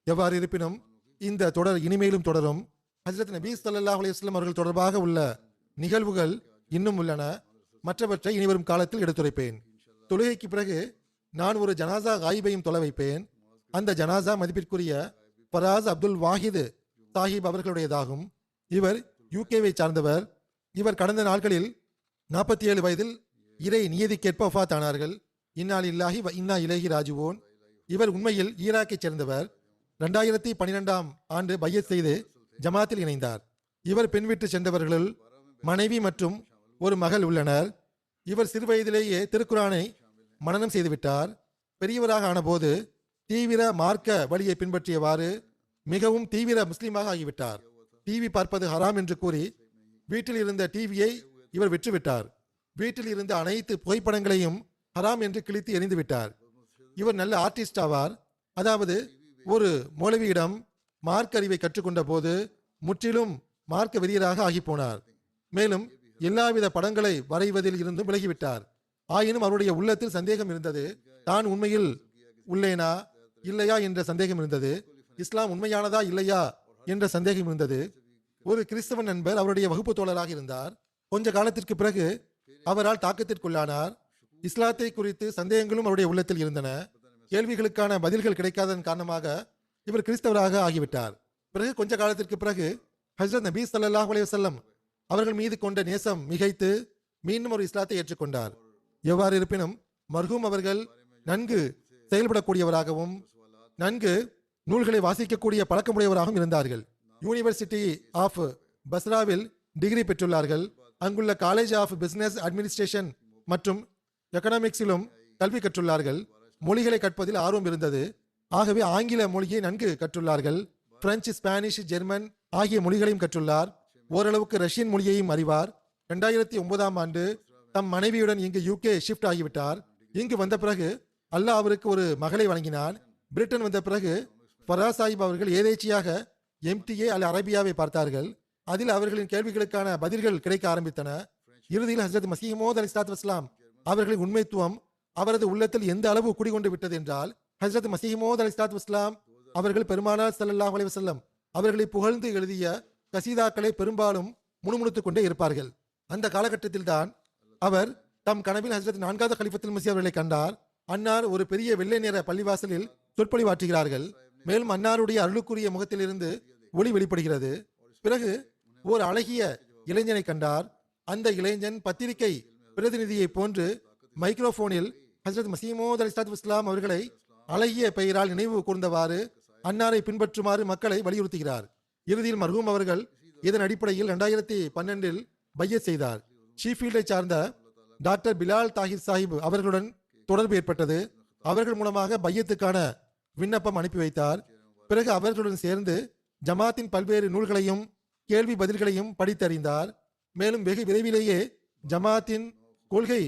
எவ்வாறு இருப்பினும் இந்த தொடர் இனிமேலும் தொடரும். ஹஜ்ரத் நபி ஸல்லல்லாஹு அலைஹி வஸல்லம் அவர்கள் தொடர்பாக உள்ள நிகழ்வுகள் இன்னும் உள்ளன. மற்றவற்றை இனிவரும் காலத்தில் எடுத்துரைப்பேன். தொழுகைக்கு பிறகு நான் ஒரு ஜனாசா காயிபையும் தொலை வைப்பேன். அந்த ஜனாசா மதிப்பிற்குரிய ஃபராஸ் அப்துல் வாஹித் சாஹிப் அவர்களுடையதாகும். இவர் யூகேவை சார்ந்தவர். இவர் கடந்த நாட்களில் 47 வயதில் இறை நியதிக்கேற்ப வஃபாத் ஆனார்கள். இன்னா லில்லாஹி வ இன்னா இலைஹி ராஜிஊன். இவர் உண்மையில் ஈராக்கைச் சேர்ந்தவர். 2012ஆம் ஆண்டு பையத் செய்து ஜமாத்தில் இணைந்தார். இவர் பெண் வீட்டு சென்றவர்களுள் மனைவி மற்றும் ஒரு மகள் உள்ளனர். இவர் சிறு வயதிலேயே திருக்குரானை மனனம் செய்துவிட்டார். பெரியவராக ஆனபோது தீவிர மார்க்க வழியை பின்பற்றியவாறு மிகவும் தீவிர முஸ்லீமாக ஆகிவிட்டார். டிவி பார்ப்பது ஹராம் என்று கூறி வீட்டில் இருந்த டிவியை இவர் விற்றுவிட்டார். வீட்டில் இருந்த அனைத்து புகைப்படங்களையும் ஹராம் என்று கிழித்து எறிந்து விட்டார். இவர் நல்ல ஆர்டிஸ்ட் ஆவார். அதாவது, ஒரு மௌலவியிடம் மார்க்க அறிவை கற்றுக்கொண்ட போது முற்றிலும் மார்க்க வெறியராக ஆகிப்போனார். மேலும் எல்லாவித படங்களை வரைவதில் இருந்தும் விலகிவிட்டார். ஆயினும் அவருடைய உள்ளத்தில் சந்தேகம் இருந்தது. தான் உண்மையில் உள்ளேனா இல்லையா என்ற சந்தேகம் இருந்தது. இஸ்லாம் உண்மையானதா இல்லையா என்ற சந்தேகம் இருந்தது. ஒரு கிறிஸ்தவ நண்பர் அவருடைய வகுப்பு தோழராக இருந்தார். கொஞ்ச காலத்திற்கு பிறகு அவரால் தாக்கத்திற்குள்ளானார். இஸ்லாத்தை குறித்து சந்தேகங்களும் அவருடைய உள்ளத்தில் இருந்தன. கேள்விகளுக்கான பதில்கள் கிடைக்காததன் காரணமாக இவர் கிறிஸ்தவராக ஆகிவிட்டார். பிறகு கொஞ்ச காலத்திற்கு பிறகு ஹஜ்ரத் நபி ஸல்லல்லாஹு அலைஹி வஸல்லம் அவர்கள் மீது கொண்ட நேசம் மிகைத்து மீண்டும் ஒரு இஸ்லாத்தை ஏற்றுக்கொண்டார். எவ்வாறு இருப்பினும் மர்ஹூம் அவர்கள் நன்கு செயல்படக்கூடியவராகவும் நன்கு நூல்களை வாசிக்கக்கூடிய பழக்கமுடையவராகவும் இருந்தார்கள். யூனிவர்சிட்டி ஆஃப் பஸ்ராவில் டிகிரி பெற்றுள்ளார்கள். அங்குள்ள காலேஜ் ஆஃப் பிசினஸ் அட்மினிஸ்ட்ரேஷன் மற்றும் எக்கனாமிக்ஸிலும் கல்வி கற்றுள்ளார்கள். மொழிகளை கற்பதில் ஆர்வம் இருந்தது. ஆகவே ஆங்கில மொழியை நன்கு கற்றுள்ளார்கள். பிரெஞ்சு, ஸ்பானிஷ், ஜெர்மன் ஆகிய மொழிகளையும் கற்றுள்ளார். ஓரளவுக்கு ரஷ்யன் மொழியையும் அறிவார். 2009ஆம் ஆண்டு தம் மனைவியுடன் இங்கு UK ஷிஃப்ட் ஆகிவிட்டார். இங்கு வந்த பிறகு அல்லாஹ் அவருக்கு ஒரு மகளை வழங்கினான். பிரிட்டன் வந்த பிறகு ஃபராஸ் சாஹிப் அவர்கள் ஏதேச்சியாக MTA அல் அரபியாவை பார்த்தார்கள். அதில் அவர்களின் கேள்விகளுக்கான பதில்கள் கிடைக்க ஆரம்பித்தன. இறுதியில் ஹஜ்ரத் மஸீஹ் மவ்ஊத் அலைஹிஸ்ஸலாத்து வஸ்ஸலாம் அவர்களின் உண்மைத்துவம் அவரது உள்ளத்தில் எந்த அளவு குடிகொண்டு விட்டது என்றால், ஹஜ்ரத் மஸீஹ் மவ்ஊத் அலைஹிஸ்ஸலாத்து வஸ்ஸலாம் அவர்கள் பெருமானார் ஸல்லல்லாஹு அலைஹி வஸல்லம் அவர்களை புகழ்ந்து எழுதிய கசீதாக்களை பெரும்பாலும் முணுமுணுத்துக் கொண்டே இருப்பார்கள். அந்த காலகட்டத்தில் தான் அவர் தம் கனவில் ஹஜ்ரத் 4வது கலிஃபத்துல் மஸீஹ் அவர்களை கண்டார். அன்னார் ஒரு பெரிய வெள்ளை நிற பள்ளிவாசலில் சொற்பொழிவாற்றுகிறார்கள். மேலும் அன்னாருடைய அருளுக்குரிய முகத்திலிருந்து ஒளி வெளிப்படுகிறது. பிறகு ஓர் அழகிய இளைஞனை கண்டார். அந்த இளைஞன் பத்திரிகை பிரதிநிதியை போன்று மைக்ரோபோனில் ஹஜ்ரத் மஸீஹ் மவ்ஊத் அலைஹிஸ்ஸலாத்து வஸ்ஸலாம் அவர்களை அழகிய பெயரால் நினைவு கூர்ந்தவாறு அன்னாரை பின்பற்றுமாறு மக்களை வலியுறுத்துகிறார். இறுதியில் மர்ஹூம் அவர்கள் இதன் அடிப்படையில் 2012இல் பையத் செய்தார். ஷீஃபீல்டை சார்ந்த டாக்டர் பிலால் தாஹிர் சாஹிப் அவர்களுடன் தொடர்பு ஏற்பட்டது. அவர்கள் மூலமாக பையத்துக்கான விண்ணப்பம் அனுப்பி வைத்தார். பிறகு அவர்களுடன் சேர்ந்து ஜமாத்தின் பல்வேறு நூல்களையும் கேள்வி பதில்களையும் படித்தறிந்தார். மேலும் வெகு விரைவிலேயே ஜமாத்தின் கொள்கை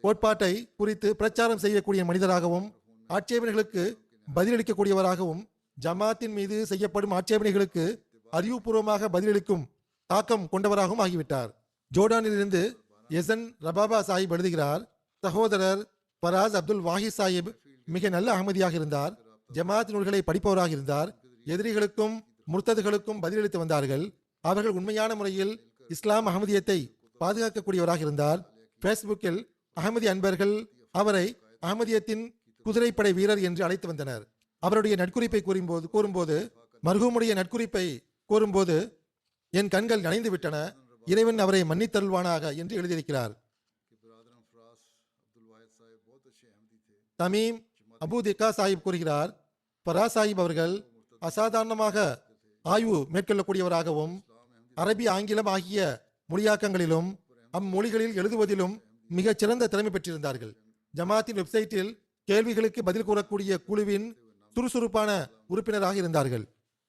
கோட்பாட்டை குறித்து பிரச்சாரம் செய்யக்கூடிய மனிதராகவும் ஆட்சேபனைகளுக்கு பதிலளிக்கக்கூடியவராகவும் ஜமாத்தின் மீது செய்யப்படும் ஆட்சேபனைகளுக்கு அறிவுபூர்வமாக பதிலளிக்கும் தாக்கம் கொண்டவராகவும் ஆகிவிட்டார். ஜோர்டானிலிருந்து எசன் ரபாபா சாஹிப் எழுதுகிறார், சகோதரர் ஃபராஸ் அப்துல் வாஹித் சாஹிப் மிக நல்ல அகமதியாக இருந்தார். ஜமாத் நூல்களை படிப்பவராக இருந்தார். எதிரிகளுக்கும் முர்த்ததுகளுக்கும் பதிலளித்து வந்தார்கள். அவர்கள் உண்மையான முறையில் இஸ்லாம் அகமதியத்தை பாதுகாக்கக்கூடியவராக இருந்தார். ஃபேஸ்புக்கில் அகமதி அன்பர்கள் அவரை அகமதியத்தின் குதிரைப்படை வீரர் என்று அழைத்து வந்தனர். அவருடைய நட்குறிப்பை கூறும்போது மர்ஹூமுடைய நட்குறிப்பை கூறும்போது என் கண்கள் நனைந்து விட்டன, இறைவன் அவரை மன்னித்தருள்வானாக என்று எழுதியிருக்கிறார். தமீம் அபு திகா சாஹிப் கூறுகிறார், ஃபராஸ் சாஹிப் அவர்கள் அசாதாரணமாக ஆய்வு மேற்கொள்ளக்கூடியவராகவும் அரபி, ஆங்கிலம் ஆகிய மொழியாக்கங்களிலும் அம்மொழிகளில் எழுதுவதிலும் மிகச் சிறந்த திறமை பெற்றிருந்தார்கள். ஜமாத்தின் வெப்சைட்டில் கேள்விகளுக்கு பதில் கூறக்கூடிய குழுவின் சுறுசுறுப்பான உறுப்பினராக இருந்தார்கள்.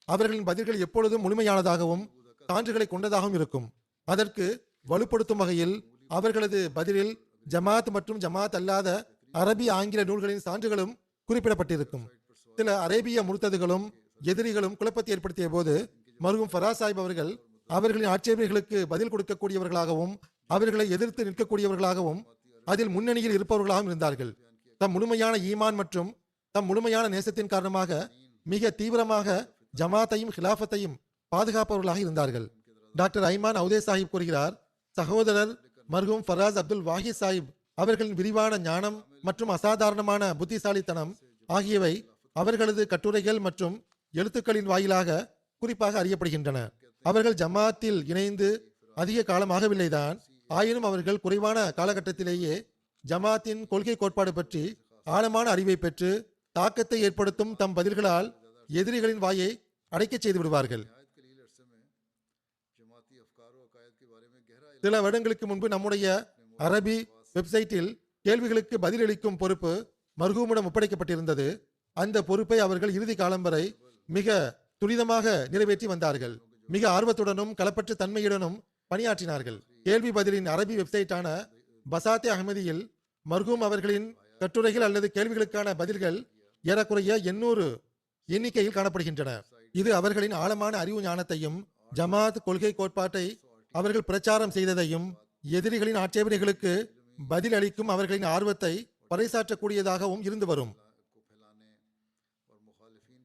அவர்களின் பதில்கள் எப்பொழுதும் முழுமையானதாகவும் சான்றுகளை கொண்டதாகவும் இருக்கும். அதற்கு வலுப்படுத்தும் வகையில் அவர்களது பதிலில் ஜமாத் மற்றும் ஜமாத் அல்லாத அரபி, ஆங்கில நூல்களின் சான்றுகளும் குறிப்பிடப்பட்டிருக்கும். சில அரேபிய முர்த்ததுகளும் எதிரிகளும் குழப்பத்தை ஏற்படுத்திய போது மர்ஹூம் ஃபராஸ் சாஹிப் அவர்கள் அவர்களின் ஆட்சேபனைகளுக்கு பதில் கொடுக்கக்கூடியவர்களாகவும் அவர்களை எதிர்த்து நிற்கக்கூடியவர்களாகவும் அதில் முன்னணியில் இருப்பவர்களாகவும் இருந்தார்கள். தம் முழுமையான ஈமான் மற்றும் தம் முழுமையான நேசத்தின் காரணமாக மிக தீவிரமாக ஜமாத்தையும் ஹிலாஃபத்தையும் பாதுகாப்பவர்களாக இருந்தார்கள். டாக்டர் ஐமான் அவுதே சாஹிப் கூறுகிறார், சகோதரர் மர்ஹூம் ஃபராஸ் அப்துல் வாஹித் சாஹிப் அவர்களின் விரிவான ஞானம் மற்றும் அசாதாரணமான புத்திசாலித்தனம் ஆகியவை அவர்களது கட்டுரைகள் மற்றும் எழுத்துக்களின் வாயிலாக குறிப்பாக அறியப்படுகின்றன. அவர்கள் ஜமாத்தில் இணைந்து அதிக காலமாகவில்லைதான், ஆயினும் அவர்கள் குறைவான காலகட்டத்திலேயே ஜமாத்தின் கொள்கை கோட்பாடு பற்றி ஆழமான அறிவை பெற்று தாக்கத்தை ஏற்படுத்தும் தம் பதில்களால் எதிரிகளின் வாயை அடைக்கச் செய்து விடுவார்கள். சில வருடங்களுக்கு முன்பு நம்முடைய அரபி வெப்சைட்டில் கேள்விகளுக்கு பதிலளிக்கும் பொறுப்பு மர்ஹூமிடம் ஒப்படைக்கப்பட்டிருந்தது. அந்த பொறுப்பை அவர்கள் இறுதி காலம் வரை மிக துரிதமாக நிறைவேற்றி வந்தார்கள். மிக ஆர்வத்துடனும் களப்பற்ற தன்மையுடனும் பணியாற்றினார்கள். கேள்வி பதிலின் அரபி வெப்சைட்டான பசாத்தே அஹ்மதியில் மர்ஹூம் அவர்களின் கட்டுரைகள் அல்லது கேள்விகளுக்கான பதில்கள் ஏறக்குறைய 800 எண்ணிக்கையில் காணப்படுகின்றன. இது அவர்களின் ஆழமான அறிவு ஞானத்தையும் ஜமாத் கொள்கை கோட்பாட்டை அவர்கள் பிரச்சாரம் செய்ததையும் எதிரிகளின் ஆட்சேபனைகளுக்கு பதில் அளிக்கும் அவர்களின் ஆர்வத்தை பறைசாற்றக்கூடியதாகவும் இருந்து வரும்.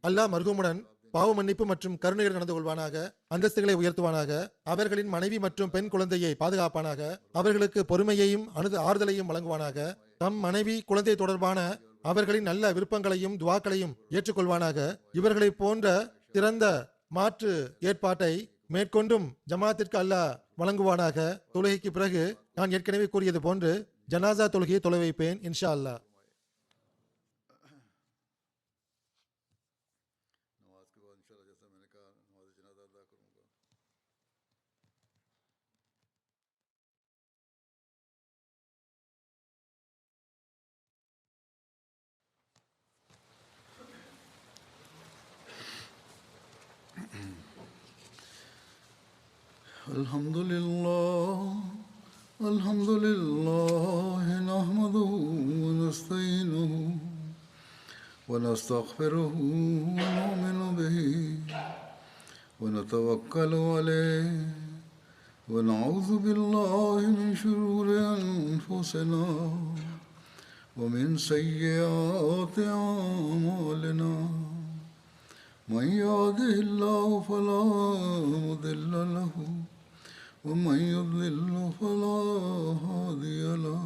அல்லாஹ் மர்ஹூமுடன் பாவ மன்னிப்பு மற்றும் கருணையுடன் நடந்து கொள்வானாக, அந்தஸ்துகளை உயர்த்துவானாக, அவர்களின் மனைவி மற்றும் பெண் குழந்தையை பாதுகாப்பானாக, அவர்களுக்கு பொறுமையையும் ஆறுதலையும் வழங்குவானாக, தம் மனைவி குழந்தை தொடர்பான அவர்களின் நல்ல விருப்பங்களையும் துவாக்களையும் ஏற்றுக்கொள்வானாக. இவர்களை போன்ற சிறந்த மாற்று ஏற்பாட்டை மேற்கொண்டும் ஜமாத்திற்கு அல்லாஹ் வழங்குவானாக. தொழுகைக்கு பிறகு நான் ஏற்கனவே கூறியது போன்று ஜனாசா தொழுகையை தொலை வைப்பேன் இன்ஷா அல்லாஹ். الحمد لله نحمده ونستعينه ونستغفره ونؤمن به ونتوكل عليه ونعوذ بالله من شرور أنفسنا ومن سيئات أعمالنا من يهده الله فلا مضل له ومن يضلل فلا هادي له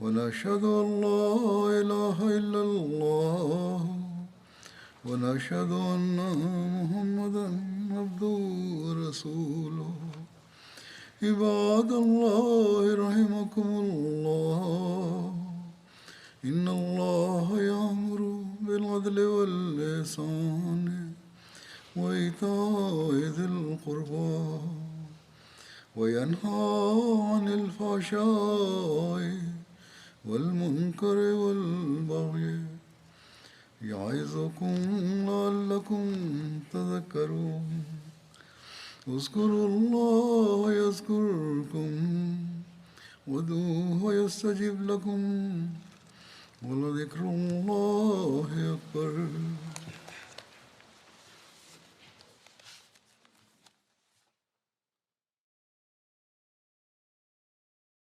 ونشهد أن لا إله إلا الله ونشهد أن محمدا عبده ورسوله عباد الله رحمكم الله إن الله يأمر بالعدل والإحسان وإيتاء ذي القربى وينهى عن الفحشاء والمنكر والبغي يعظكم لعلكم تذكرون اذكروا الله يذكركم وادعوه يستجب لكم ولذكر الله أكبر.